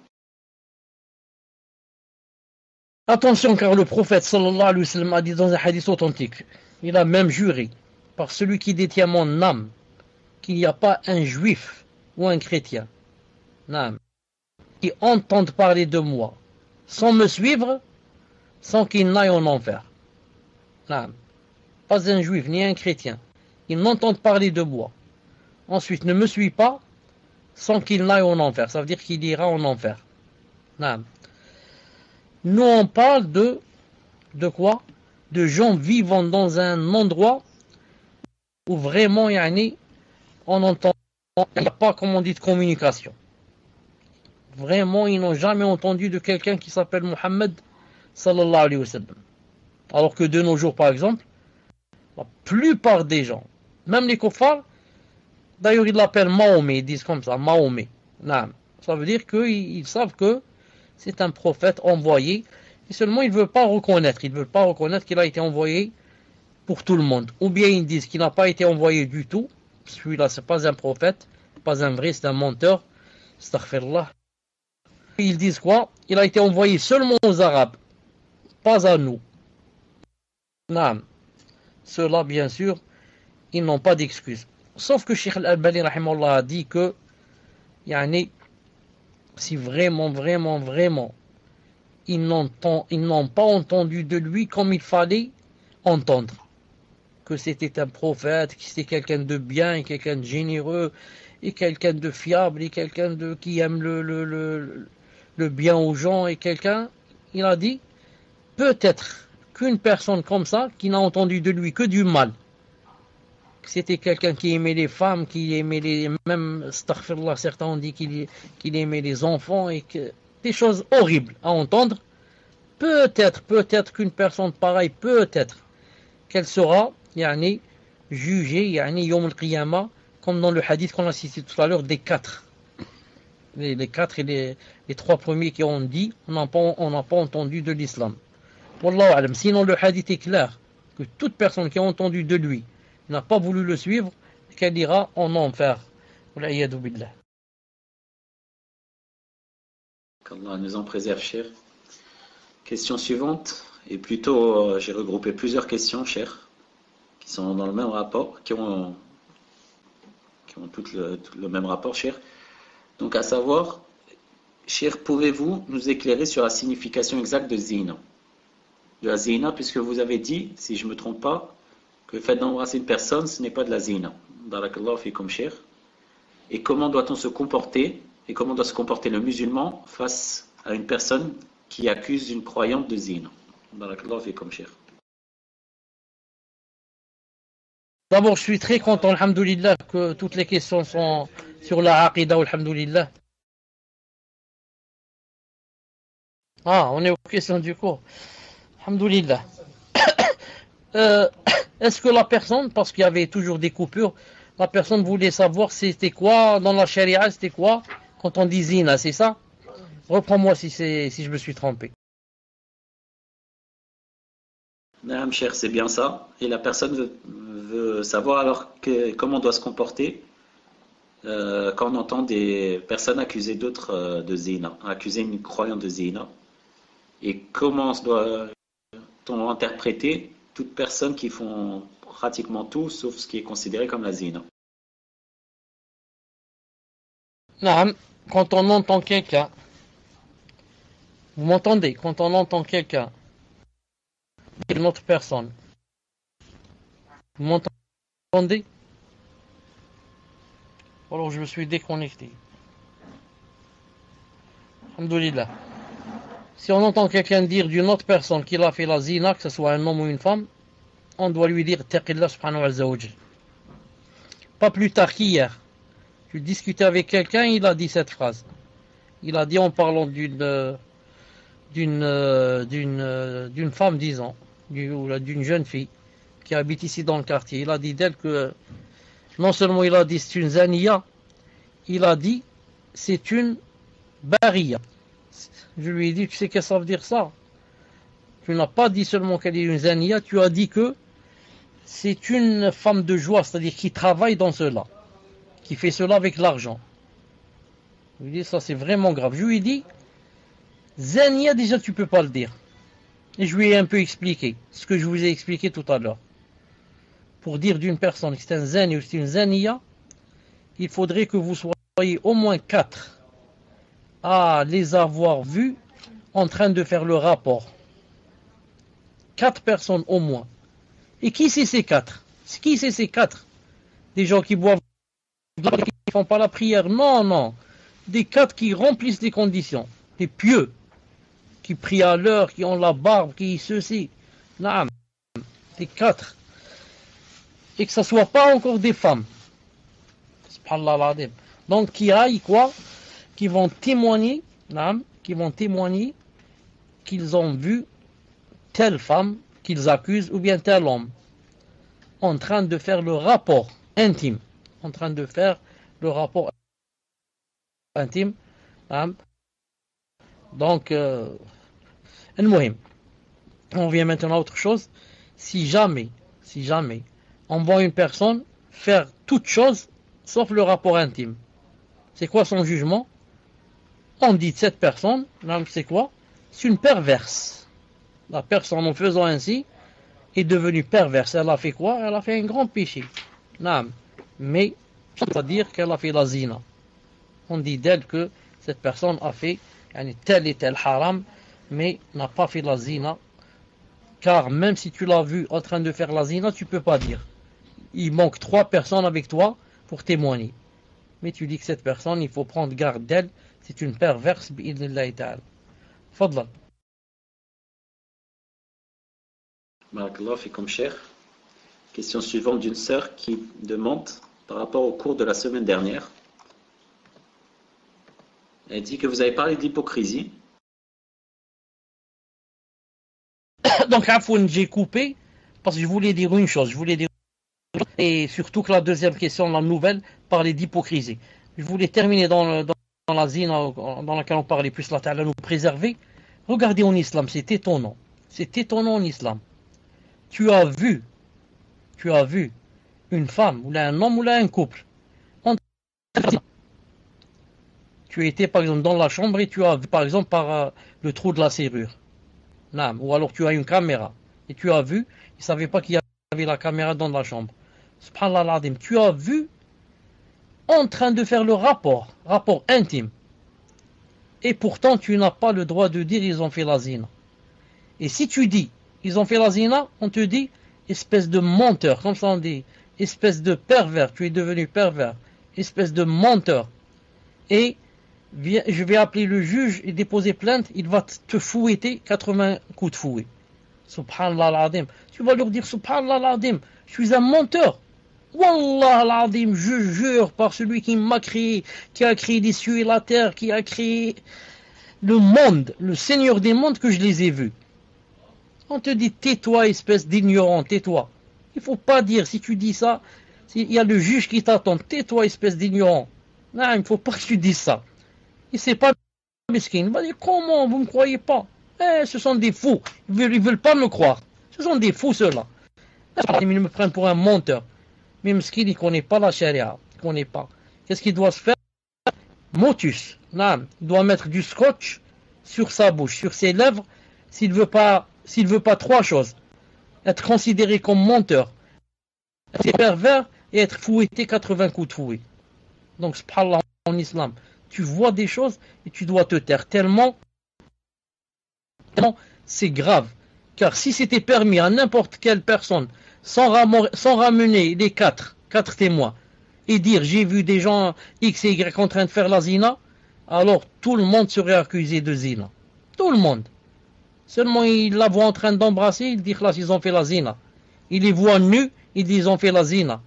Attention, car le prophète sallallahu alayhi wa sallam a dit dans un hadith authentique, il a même juré par celui qui détient mon âme qu'il n'y a pas un juif ou un chrétien qui entende parler de moi sans me suivre, sans qu'il n'aille en enfer. Pas un juif ni un chrétien qui n'entende parler de moi, ensuite ne me suit pas, sans qu'il n'aille en enfer. Ça veut dire qu'il ira en enfer. Nous on parle de quoi? De gens vivant dans un endroit où vraiment on n'entend pas, comme on dit, de communication. Vraiment, ils n'ont jamais entendu de quelqu'un qui s'appelle Mohammed sallallahu alayhi wa sallam. Alors que de nos jours, par exemple, la plupart des gens, même les kuffars, d'ailleurs ils l'appellent Mahomet, ils disent comme ça, Mahomet. Ça veut dire qu'ils savent que c'est un prophète envoyé, et seulement ils ne veulent pas reconnaître qu'il a été envoyé pour tout le monde. Ou bien ils disent qu'il n'a pas été envoyé du tout, celui-là c'est pas un prophète, pas un vrai, c'est un menteur, Astaghfirullah. Ils disent quoi? Il a été envoyé seulement aux Arabes, pas à nous. Naam. Ceux-là, bien sûr, ils n'ont pas d'excuses. Sauf que Cheikh Al-Albani rahimahullah a dit que yani, si vraiment ils n'ont pas entendu de lui comme il fallait entendre, que c'était un prophète, que c'était quelqu'un de bien, et quelqu'un de généreux, et quelqu'un de fiable, et quelqu'un qui aime le bien aux gens, et quelqu'un, il a dit, peut-être qu'une personne comme ça, qui n'a entendu de lui que du mal, que c'était quelqu'un qui aimait les femmes, qui aimait même, astaghfirullah, certains ont dit qu'il aimait les enfants, et que des choses horribles à entendre, peut-être qu'une personne pareille, peut-être qu'elle sera yani, jugée yani, yawm al-qiyamah, comme dans le hadith qu'on a cité tout à l'heure, des quatre. Les quatre et les trois premiers qui ont dit, on n'a pas entendu de l'islam. Wallahu alam. Sinon, le hadith est clair, que toute personne qui a entendu de lui n'a pas voulu le suivre, qu'elle ira en enfer. Wal'iyadu billah. Qu'Allah nous en préserve, cher. Question suivante, et plutôt j'ai regroupé plusieurs questions, cher, qui sont dans le même rapport, qui ont toutes le même rapport, cher. Donc à savoir, cher, pouvez-vous nous éclairer sur la signification exacte de zina? De la zina, puisque vous avez dit, si je ne me trompe pas, que le fait d'embrasser une personne, ce n'est pas de la zina. Barakallahu fikum, cher. Et comment doit-on se comporter, et comment doit se comporter le musulman face à une personne qui accuse une croyante de zina? Barakallahu fikum, cher. D'abord, je suis très content, alhamdoulilah, que toutes les questions sont sur la aqidah, alhamdoulilah. Ah, on est aux questions du cours. Alhamdoulilah. Est-ce que la personne, parce qu'il y avait toujours des coupures, la personne voulait savoir c'était quoi, dans la charia, c'était quoi, quand on dit zina, c'est ça? Reprends-moi si je me suis trompé. Naam, cher, c'est bien ça. Et la personne veut savoir alors comment on doit se comporter quand on entend des personnes accuser d'autres de zina, accuser une croyante de zina. Et comment doit-on interpréter toute personne qui font pratiquement tout sauf ce qui est considéré comme la zina? Naam, quand on entend quelqu'un, vous m'entendez, quand on entend quelqu'un, une autre personne, vous m'entendez? Alors je me suis déconnecté. Alhamdoulilah. Si on entend quelqu'un dire d'une autre personne qu'il a fait la zina, que ce soit un homme ou une femme, on doit lui dire Taqillah subhanahu wa ta'ala. Pas plus tard qu'hier, je discutais avec quelqu'un, il a dit cette phrase. Il a dit en parlant d'une femme, disons, d'une jeune fille qui habite ici dans le quartier. Il a dit d'elle que non seulement il a dit c'est une zaniya, il a dit c'est une bariya. Je lui ai dit, tu sais qu'est-ce que ça veut dire ça? Tu n'as pas dit seulement qu'elle est une zaniya, tu as dit que c'est une femme de joie, c'est-à-dire qui travaille dans cela, qui fait cela avec l'argent. Je lui ai dit, ça c'est vraiment grave. Je lui ai dit, zaniya déjà tu peux pas le dire. Et je lui ai un peu expliqué, ce que je vous ai expliqué tout à l'heure. Pour dire d'une personne que c'est un zani ou c'est une zaniya, il faudrait que vous soyez au moins 4 à les avoir vus en train de faire le rapport. 4 personnes au moins. Et qui c'est ces 4? Qui c'est ces 4? Des gens qui boivent, qui ne font pas la prière? Non, non. Des 4 qui remplissent les conditions. Des pieux. Qui prient à l'heure, qui ont la barbe, qui ceci. Non. Des 4. Et que ce ne soit pas encore des femmes. Subhanallah al-Adim. Donc qui aillent quoi? Qui vont témoigner, qu'ils ont vu telle femme qu'ils accusent ou bien tel homme en train de faire le rapport intime, Donc, on vient maintenant à autre chose. Si jamais on voit une personne faire toute chose sauf le rapport intime, c'est quoi son jugement? On dit de cette personne, c'est quoi? C'est une perverse. La personne, en faisant ainsi, est devenue perverse. Elle a fait quoi? Elle a fait un grand péché. Mais, ça veut dire qu'elle a fait la zina. On dit d'elle que cette personne a fait tel et tel haram, mais n'a pas fait la zina. Car même si tu l'as vu en train de faire la zina, tu ne peux pas dire. Il manque 3 personnes avec toi pour témoigner. Mais tu dis que cette personne, il faut prendre garde d'elle. C'est une perverse, bi'idnillahi ta'ala. Fadlan. Barakallahu fikum, cher. Question suivante d'une sœur qui demande par rapport au cours de la semaine dernière. Elle dit que vous avez parlé d'hypocrisie. Donc, Afoun, j'ai coupé parce que je voulais dire une chose. Et surtout que la deuxième question, la nouvelle, parlait d'hypocrisie. Je voulais terminer dans la zina dans laquelle on parlait plus, la ta'ala nous préserver. Regardez en islam, c'est étonnant. C'est étonnant en islam. Tu as vu une femme, ou là un homme, ou là un couple. Tu étais par exemple dans la chambre et tu as vu par exemple par le trou de la serrure. Ou alors tu as une caméra et tu as vu, il ne savait pas qu'il y avait la caméra dans la chambre. Subhanallah l'azim, tu as vu en train de faire le rapport intime. Et pourtant tu n'as pas le droit de dire ils ont fait la zina. Et si tu dis ils ont fait la zina, on te dit espèce de menteur, comme ça on dit, espèce de pervers, tu es devenu pervers, espèce de menteur. Et je vais appeler le juge et déposer plainte, il va te fouetter 80 coups de fouet. Subhanallah al-Azim. Tu vas leur dire Subhanallah al-Azim, je suis un menteur. Wallah al-Azim, je jure par celui qui m'a créé, qui a créé les cieux et la terre, qui a créé le monde, le Seigneur des mondes, que je les ai vus. On te dit tais-toi, espèce d'ignorant, tais-toi. Il ne faut pas dire, si tu dis ça, il y a le juge qui t'attend, tais-toi, espèce d'ignorant. Non, il ne faut pas que tu dises ça. Et c'est pas mesquin. Il va dire comment, vous ne me croyez pas? Ce sont des fous. Ils veulent pas me croire. Ce sont des fous ceux-là. Ils me prennent pour un menteur. Mais mesquin, il ne connaît pas la charia. Il ne connaît pas. Qu'est-ce qu'il doit se faire? Motus. Non, il doit mettre du scotch sur sa bouche, sur ses lèvres, s'il veut pas 3 choses. Être considéré comme menteur, être pervers et être fouetté 80 coups de fouet. Donc, subhanallah, en islam, tu vois des choses et tu dois te taire tellement c'est grave. Car si c'était permis à n'importe quelle personne, sans ramener les 4 témoins, et dire j'ai vu des gens X et Y en train de faire la zina, alors tout le monde serait accusé de zina. Tout le monde. Seulement il la voit en train d'embrasser, il dit là ils ont fait la zina. Il les voit nus, il dit ils ont fait la zina.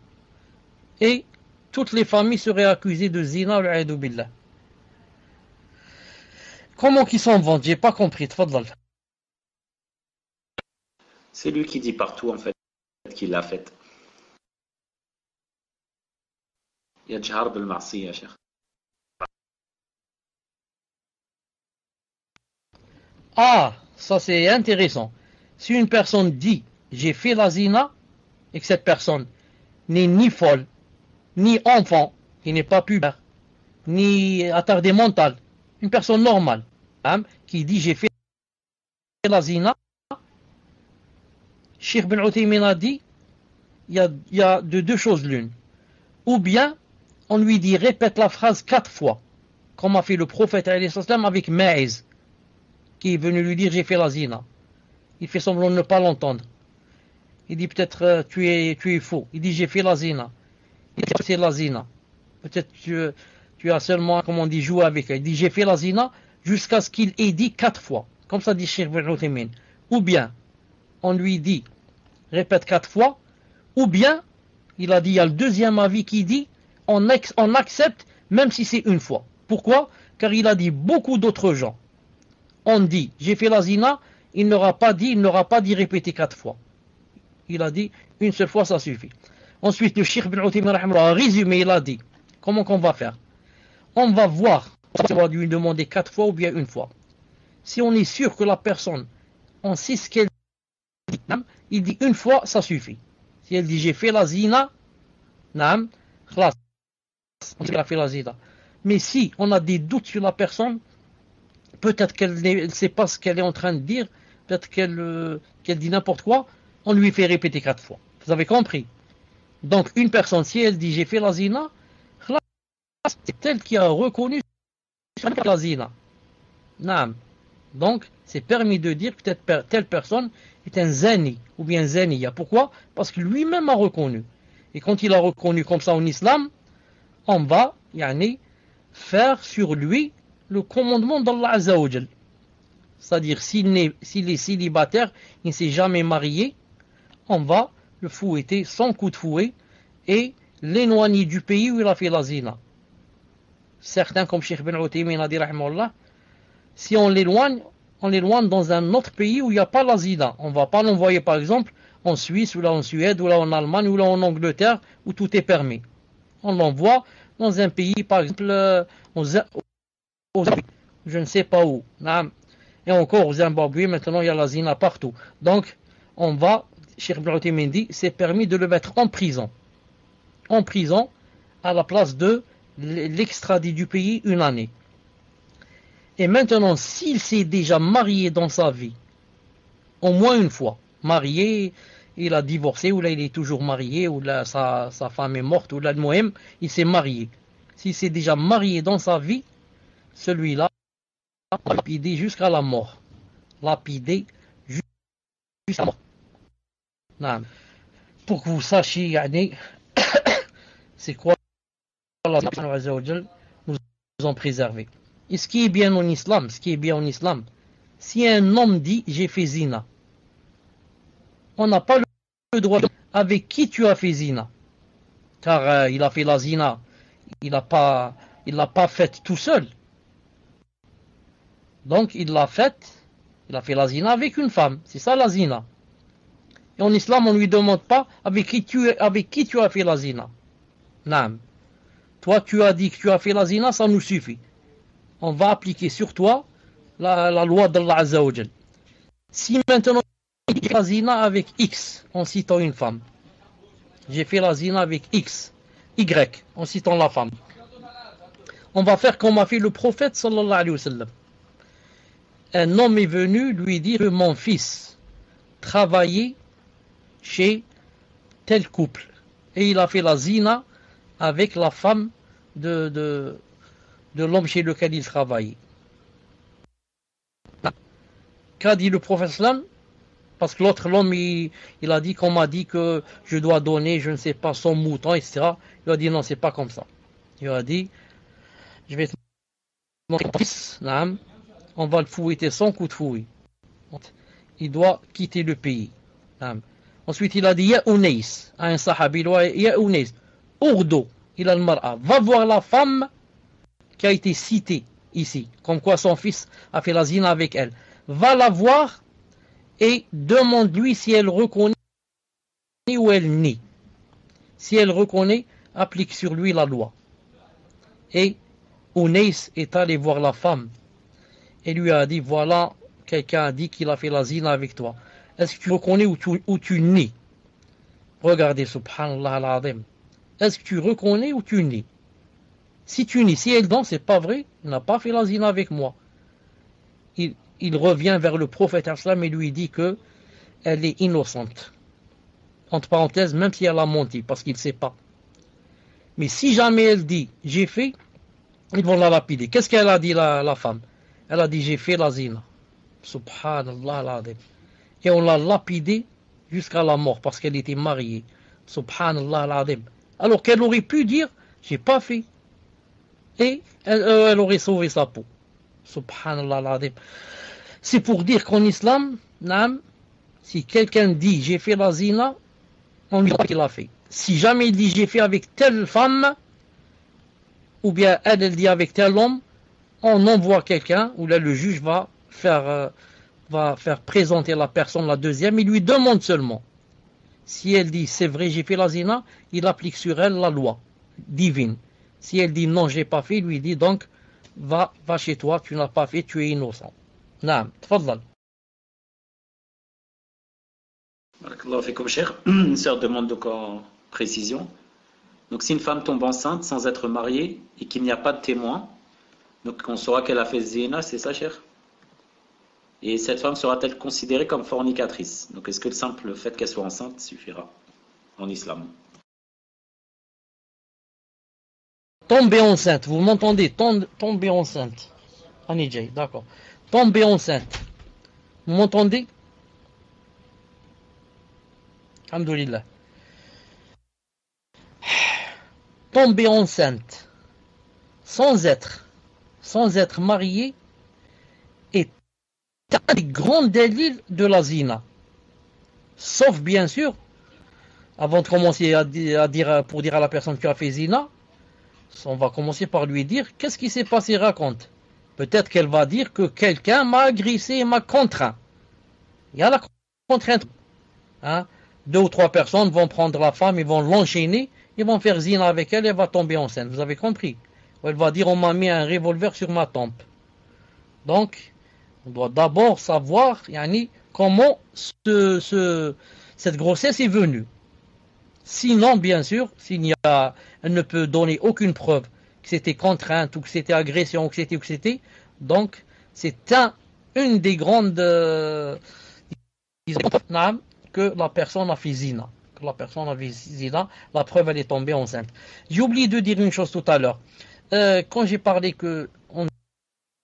Et toutes les familles seraient accusées de zina, al-'a'idhu billah. Comment qu'ils s'en vendent? J'ai pas compris. Tfadlal. C'est lui qui dit partout en fait qu'il l'a faite. يجهر بالمعصية شيخ. Ah, ça c'est intéressant. Si une personne dit j'ai fait la zina et que cette personne n'est ni folle, ni enfant, qui n'est pas pubère, ni attardé mental, une personne normale, qui dit j'ai fait la zina, Cheikh Ben Uthaymin a dit il y a de 2 choses l'une. Ou bien on lui dit répète la phrase 4 fois, comme a fait le prophète avec Maïz, qui est venu lui dire j'ai fait la zina. Il fait semblant de ne pas l'entendre. Il dit peut-être tu es faux. Il dit j'ai fait la zina. Il dit c'est la zina. Peut-être tu as seulement, comme on dit, joué avec elle. Il dit j'ai fait la zina jusqu'à ce qu'il ait dit 4 fois. Comme ça dit Cheikh Ben Uthaymin. Ou bien on lui dit répète 4 fois. Ou bien il a dit il y a le deuxième avis qui dit on accepte même si c'est une fois. Pourquoi? Car il a dit beaucoup d'autres gens. On dit j'ai fait la zina, il n'aura pas dit répéter 4 fois. Il a dit une seule fois ça suffit. Ensuite le Cheikh Ben Uthaymin a résumé, il a dit comment qu'on va faire? On va voir, on va lui demander 4 fois ou bien une fois. Si on est sûr que la personne, on sait ce qu'elle dit, il dit une fois ça suffit. Si elle dit j'ai fait la zina, khlas, on a fait la zina. Mais si on a des doutes sur la personne, peut-être qu'elle ne sait pas ce qu'elle est en train de dire, peut-être qu'elle dit n'importe quoi, on lui fait répéter 4 fois. Vous avez compris? Donc une personne, si elle dit j'ai fait la zina, c'est elle qui a reconnu la zina. Naam. Donc c'est permis de dire que telle personne est un zani ou bien zaniya. Pourquoi? Parce que lui-même a reconnu. Et quand il a reconnu comme ça en islam, on va faire sur lui le commandement d'Allah Azza wa Jal. C'est-à-dire s'il est célibataire, il ne s'est jamais marié, on va le fouetter sans coup de fouet et l'éloigner du pays où il a fait la zina. Certains, comme Cheikh Ben Uthaymin a dit, rahimahullah, si on l'éloigne dans un autre pays où il n'y a pas la zina. On ne va pas l'envoyer par exemple en Suisse, ou là en Suède, ou là en Allemagne, ou là en Angleterre, où tout est permis. On l'envoie dans un pays, par exemple, aux je ne sais pas où. Et encore au Zimbabwe, maintenant il y a la zina partout. Donc, on va, Cheikh Ibn Uthaymin dit, c'est permis de le mettre en prison. En prison, à la place de l'extrader du pays 1 année. Et maintenant, s'il s'est déjà marié dans sa vie, au moins une fois, marié, il a divorcé, ou là il est toujours marié, ou là sa femme est morte, ou là le mohem, il s'est marié. S'il s'est déjà marié dans sa vie, celui-là, lapidé jusqu'à la mort. Lapidé jusqu'à la mort. Pour que vous sachiez, c'est quoi Allah nous en préserver. Et ce qui est bien en islam, si un homme dit j'ai fait zina, on n'a pas le droit de dire avec qui tu as fait zina, car il a fait la zina, il l'a pas faite tout seul. Donc il a fait la zina avec une femme, c'est ça la zina. Et en islam on ne lui demande pas avec qui tu as fait la zina. Naam. Toi tu as dit que tu as fait la zina, ça nous suffit. On va appliquer sur toi la loi d'Allah Azza wa Jal. Si maintenant j'ai fait la zina avec X en citant une femme, j'ai fait la zina avec X, Y en citant la femme, on va faire comme a fait le prophète sallallahu alayhi wa sallam. Un homme est venu lui dire que mon fils travaillait chez tel couple et il a fait la zina avec la femme de l'homme chez lequel il travaillait. Qu'a dit le prophète sallam? Parce que l'homme il a dit qu'on m'a dit que je dois donner, je ne sais pas, son mouton, etc. Il a dit non, c'est pas comme ça. Il a dit, je vais te montrer ton fils, on va le fouetter sans coup de fouet. Il doit quitter le pays. Ensuite il a dit, ya Unais, à un sahabi, ya Unais, Urdo, il a le mar'a, va voir la femme qui a été citée ici, comme quoi son fils a fait la zina avec elle. Va la voir et demande-lui si elle reconnaît ou elle nie. Si elle reconnaît, applique sur lui la loi. Et Unais est allé voir la femme et lui a dit, voilà, quelqu'un a dit qu'il a fait la zina avec toi. Est-ce que tu reconnais ou tu nies? Regardez, subhanallah al-azim. Est-ce que tu reconnais ou tu nies? Si tu nies, si elle danse, c'est pas vrai, il n'a pas fait la zina avec moi. Il revient vers le prophète islam et lui dit que elle est innocente. Entre parenthèses, même si elle a menti, parce qu'il ne sait pas. Mais si jamais elle dit j'ai fait, ils vont la lapider. Qu'est-ce qu'elle a dit la femme? Elle a dit j'ai fait la zina. Subhanallah al-azim. Et on l'a lapidée jusqu'à la mort parce qu'elle était mariée. Subhanallah al-azim. Alors qu'elle aurait pu dire j'ai pas fait. Et elle aurait sauvé sa peau. Subhanallah al-azim. C'est pour dire qu'en islam, si quelqu'un dit j'ai fait la zina, on lui dit qu'il a fait. Si jamais il dit j'ai fait avec telle femme, ou bien elle dit avec tel homme, on envoie quelqu'un, ou là le juge va faire présenter la personne, la deuxième, il lui demande seulement. Si elle dit c'est vrai j'ai fait la zina, il applique sur elle la loi divine. Si elle dit non j'ai pas fait, il lui dit donc va chez toi, tu n'as pas fait, tu es innocent. Naam, tfaddal. Barakallahu fikum, cher. Une sœur demande donc en précision. Donc si une femme tombe enceinte sans être mariée et qu'il n'y a pas de témoin, donc on saura qu'elle a fait zina, c'est ça, cher? Et cette femme sera-t-elle considérée comme fornicatrice? Donc est-ce que le simple fait qu'elle soit enceinte suffira en islam? Tomber enceinte, vous m'entendez? Tomber enceinte. Anijay, d'accord. Tomber enceinte. Vous m'entendez? Alhamdoulilah. Tomber enceinte sans être marié est un des grands délits de la zina. Sauf bien sûr, avant de commencer à dire pour dire à la personne qui a fait zina, on va commencer par lui dire qu'est-ce qui s'est passé, raconte. Peut-être qu'elle va dire que quelqu'un m'a agressé et m'a contraint. Il y a la contrainte. Hein? 2 ou 3 personnes vont prendre la femme, ils vont l'enchaîner, ils vont faire zina avec elle, elle va tomber enceinte. Vous avez compris? Ou elle va dire on m'a mis un revolver sur ma tempe. Donc, on doit d'abord savoir yani, comment cette grossesse est venue. Sinon, bien sûr, elle ne peut donner aucune preuve que c'était contrainte ou que c'était agression ou que c'était. Donc, c'est une des grandes que la personne a fait zina. La preuve, elle est tombée enceinte. J'ai oublié de dire une chose tout à l'heure. Quand j'ai parlé que on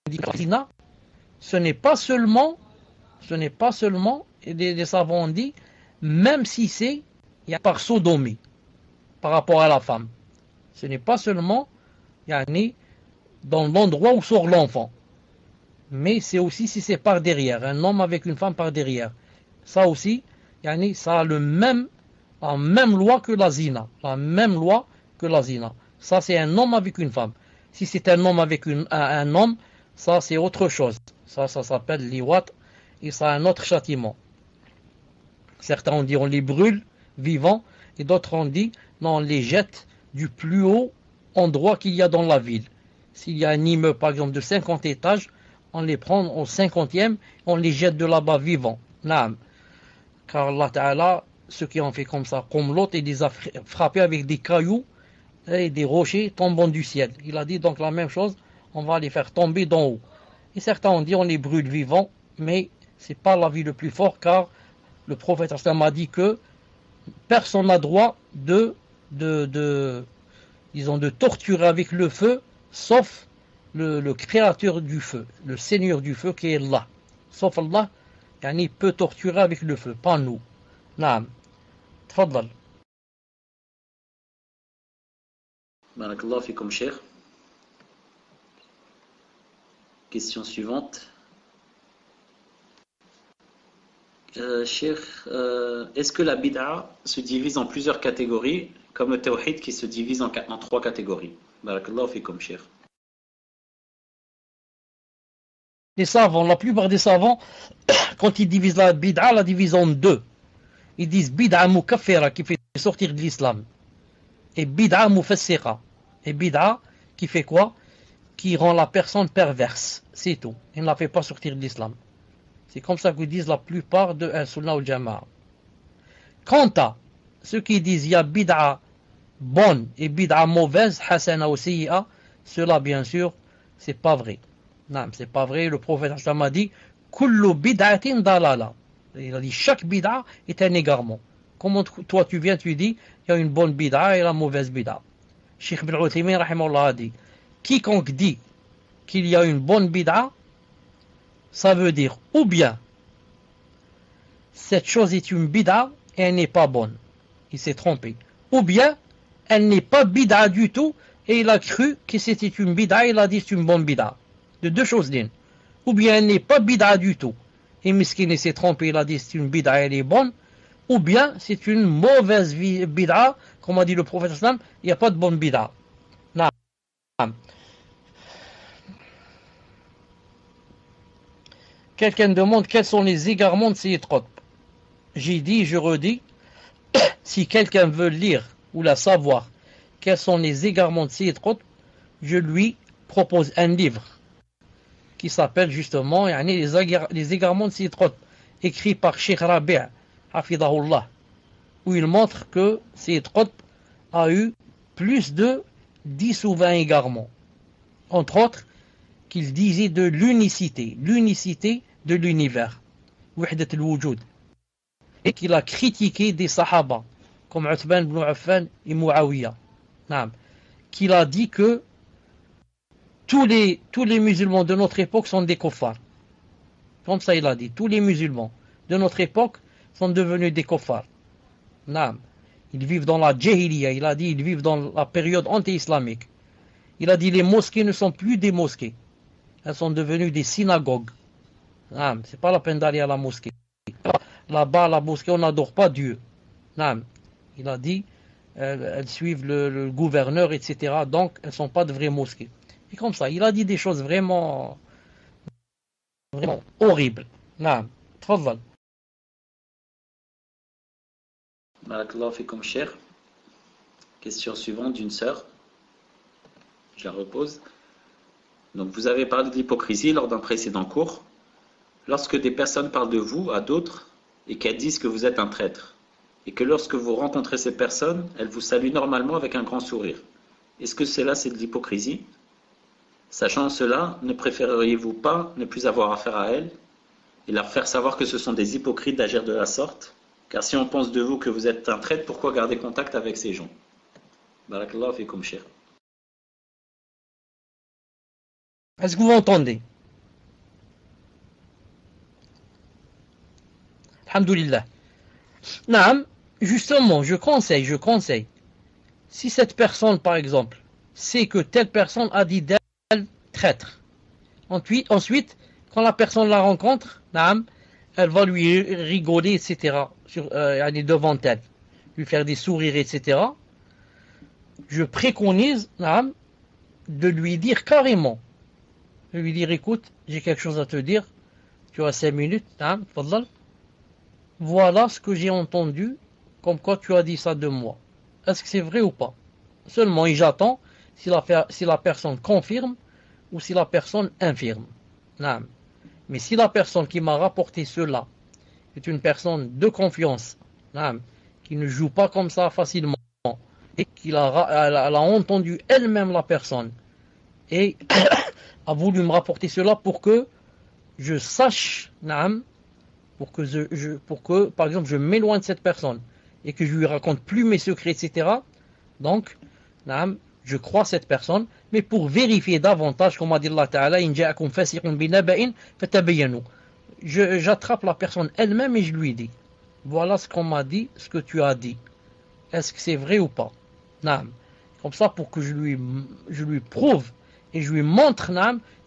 dit zina, ce n'est pas seulement, et les savants ont dit, même si c'est par sodomie, par rapport à la femme. Ce n'est pas seulement dans l'endroit où sort l'enfant, mais c'est aussi si c'est par derrière, un homme avec une femme par derrière. Ça aussi, ça a la même loi que la zina. La même loi que la zina. Ça, c'est un homme avec une femme. Si c'est un homme avec un homme, ça, c'est autre chose. Ça s'appelle liwat et ça a un autre châtiment. Certains ont dit on les brûle vivants et d'autres ont dit non, on les jette du plus haut endroit qu'il y a dans la ville. S'il y a un immeuble, par exemple, de 50 étages, on les prend au 50e, on les jette de là-bas vivants. Naam. Car Allah Ta'ala, ceux qui ont fait comme ça, comme l'autre, il les a frappés avec des cailloux et des rochers tombant du ciel. Il a dit donc la même chose, on va les faire tomber d'en haut. Et certains ont dit on les brûle vivants, mais c'est pas l'avis le plus fort, car le prophète a dit que personne n'a droit de torturer avec le feu, sauf le créateur du feu, le seigneur du feu qui est Allah. Sauf Allah, il peut torturer avec le feu, pas nous. Naam. Tfaddal. Barakallahu fikum, cheikh. Question suivante. Cheikh, est-ce que la bid'a se divise en plusieurs catégories, comme le tawhid qui se divise en 3 catégories? Barakallahu fikum, cheikh. Les savants, la plupart des savants, quand ils divisent la bid'a, la divisent en 2. Ils disent bid'a mukaffira qui fait sortir de l'islam. Et bid'a mufassira. Et bid'a qui fait quoi? Qui rend la personne perverse. C'est tout. Il ne la fait pas sortir de l'islam. C'est comme ça que disent la plupart de Al-Sunnah ou Jama'a. Quant à ceux qui disent il y a bid'a bonne et bid'a mauvaise, hasana ou sayyi'a, cela bien sûr, c'est pas vrai. Non, c'est pas vrai. Le prophète a dit kullu bid'atin dalala. Il a dit chaque bid'a est un égarement. Comment toi tu viens, tu dis il y a une bonne bid'a et la mauvaise bid'a. Cheikh Ibn Uthaymin rahimahullah a dit quiconque dit qu'il y a une bonne bid'a, ça veut dire ou bien cette chose est une bid'a et elle n'est pas bonne. Il s'est trompé. Ou bien elle n'est pas bid'a du tout et il a cru que c'était une bid'a et il a dit c'est une bonne bid'a. De 2 choses l'une. Ou bien elle n'est pas bid'a du tout et miskin s'est trompé, il a dit c'est une bid'a et elle est bonne. Ou bien c'est une mauvaise bid'a, comme a dit le prophète islam, il n'y a pas de bonne bid'a. Non. Quelqu'un demande quels sont les égarements de Sayyid Qutb. J'ai dit, je redis, si quelqu'un veut lire ou la savoir quels sont les égarements de Sayyid Qutb, je lui propose un livre qui s'appelle justement les égarements de Sayyid Qutb, écrit par Cheikh Rabi' Hafidahullah, où il montre que Sayyid Qutb a eu plus de 10 ou 20 égarements. Entre autres, qu'il disait de l'unicité de l'univers, Wahdat al-Wujud, et qu'il a critiqué des Sahaba, comme Uthman ibn Affan et Muawiyah, qu'il a dit que tous les musulmans de notre époque sont des kuffars. Comme ça il a dit, tous les musulmans de notre époque sont devenus des kuffars. Ils vivent dans la jahiliya, il a dit, ils vivent dans la période anti-islamique. Il a dit, les mosquées ne sont plus des mosquées, elles sont devenues des synagogues. C'est pas la peine d'aller à la mosquée. Là-bas, à la mosquée, on n'adore pas Dieu. Il a dit, elles suivent le gouverneur, etc. Donc, elles ne sont pas de vraies mosquées. Et comme ça, il a dit des choses vraiment horribles. Tfadal. Barakallahu fikum, cher. Question suivante d'une sœur. Je la repose. Donc, vous avez parlé de l'hypocrisie lors d'un précédent cours. Lorsque des personnes parlent de vous à d'autres et qu'elles disent que vous êtes un traître, et que lorsque vous rencontrez ces personnes, elles vous saluent normalement avec un grand sourire. Est-ce que cela, c'est de l'hypocrisie? Sachant cela, ne préféreriez-vous pas ne plus avoir affaire à elles et leur faire savoir que ce sont des hypocrites d'agir de la sorte? Car si on pense de vous que vous êtes un traître, pourquoi garder contact avec ces gens? Barakallahu fikum, cher. Est-ce que vous m'entendez? Alhamdulillah. Naam, justement, je conseille. Si cette personne, par exemple, sait que telle personne a dit d'elle traître, ensuite, quand la personne la rencontre, naam, elle va lui rigoler, etc., devant elle, lui faire des sourires, etc. Je préconise, naam, de lui dire carrément, de lui dire, écoute, j'ai quelque chose à te dire, tu as 5 minutes, naam, fadlal. Voilà ce que j'ai entendu, comme quoi tu as dit ça de moi. Est-ce que c'est vrai ou pas? Seulement, j'attends si la personne confirme ou si la personne infirme. Mais si la personne qui m'a rapporté cela est une personne de confiance, qui ne joue pas comme ça facilement, et qu'elle a entendu elle-même la personne, et a voulu me rapporter cela pour que je sache, pour que, par exemple, je m'éloigne de cette personne et que je lui raconte plus mes secrets, etc. Donc, je crois cette personne, mais pour vérifier davantage, comme a dit Allah Ta'ala, j'attrape la personne elle-même et je lui dis, voilà ce qu'on m'a dit, ce que tu as dit. Est-ce que c'est vrai ou pas? Comme ça, pour que je lui prouve et je lui montre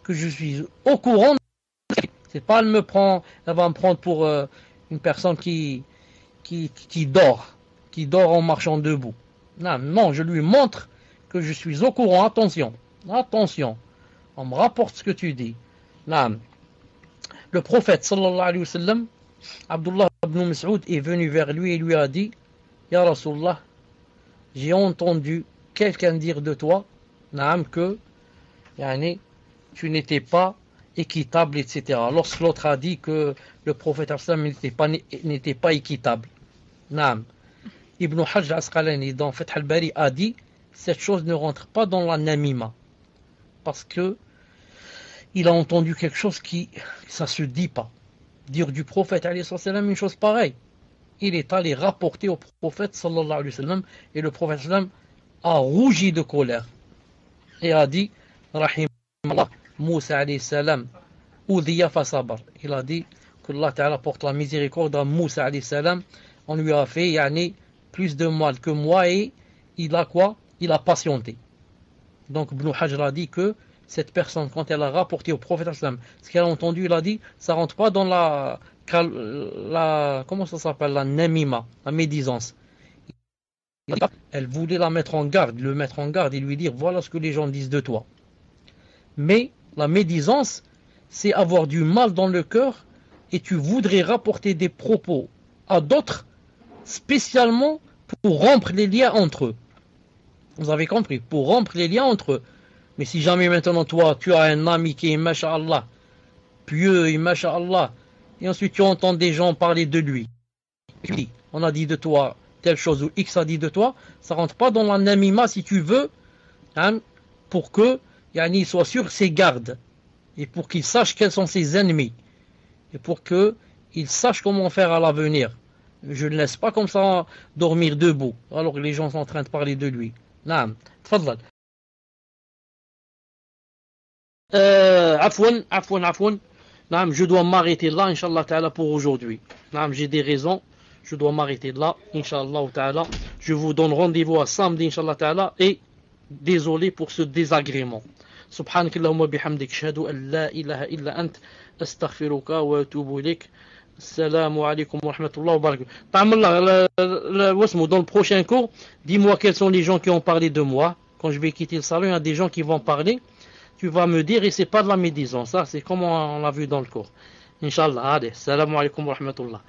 que je suis au courant. C'est pas elle va me prendre pour une personne qui dort en marchant debout. Non, je lui montre que je suis au courant. Attention, on me rapporte ce que tu dis. Le prophète sallallahu alayhi wa sallam, Abdullah ibn Mas'ud est venu vers lui et lui a dit, Ya Rasulallah, j'ai entendu quelqu'un dire de toi, que tu n'étais pas équitable, etc. Lorsque l'autre a dit que le prophète n'était pas équitable. Ibn Hajj Asqalani dans Fath al-Bari a dit, cette chose ne rentre pas dans la namima, parce que il a entendu quelque chose qui, ça se dit pas. Dire du prophète alayhi sallam une chose pareille. Il est allé rapporter au prophète sallallahu alayhi wa sallam, et le prophète sallam a rougi de colère et a dit, Rahimullah, Moussa alayhi salam, Oudhiya fa sabar. Il a dit que Allah Ta'ala porte la miséricorde à Moussa alayhi salam, on lui a fait plus de mal que moi, et il a quoi? Il a patienté. Donc Ibn Hajr a dit que cette personne, quand elle a rapporté au prophète sallam ce qu'elle a entendu, il a dit, ça rentre pas dans la comment ça s'appelle, la namima, la médisance. Elle voulait le mettre en garde et lui dire, voilà ce que les gens disent de toi. Mais la médisance, c'est avoir du mal dans le cœur et tu voudrais rapporter des propos à d'autres spécialement pour rompre les liens entre eux. Vous avez compris? Pour rompre les liens entre eux. Mais si jamais maintenant toi, tu as un ami qui est, masha'Allah, pieux et masha'Allah, et ensuite tu entends des gens parler de lui, on a dit de toi telle chose ou X a dit de toi, ça rentre pas dans la namima si tu veux, pour que il soit sur ses gardes et pour qu'il sache quels sont ses ennemis. et pour qu'il sache comment faire à l'avenir. Je ne le laisse pas comme ça dormir debout, alors que les gens sont en train de parler de lui. Naam, tfadlal. Afwan. Naam, je dois m'arrêter là, Inch'Allah Ta'ala, pour aujourd'hui. Naam, j'ai des raisons. Je dois m'arrêter là, Inch'Allah Ta'ala. Je vous donne rendez-vous à samedi, Inch'Allah Ta'ala. Et désolé pour ce désagrément. Subhanakallahumma bihamdik. Shahadu an la ilaha illa ant. Astaghfiruka wa atubu ilayk. Assalamu alaikum wa rahmatullahi wa barakatuh. Dans le prochain cours, dis-moi quels sont les gens qui ont parlé de moi. Quand je vais quitter le salon, il y a des gens qui vont parler. Tu vas me dire, et c'est pas de la médisance, ça c'est comme on l'a vu dans le cours. Inch'Allah, allez, salam alaikum wa rahmatullah.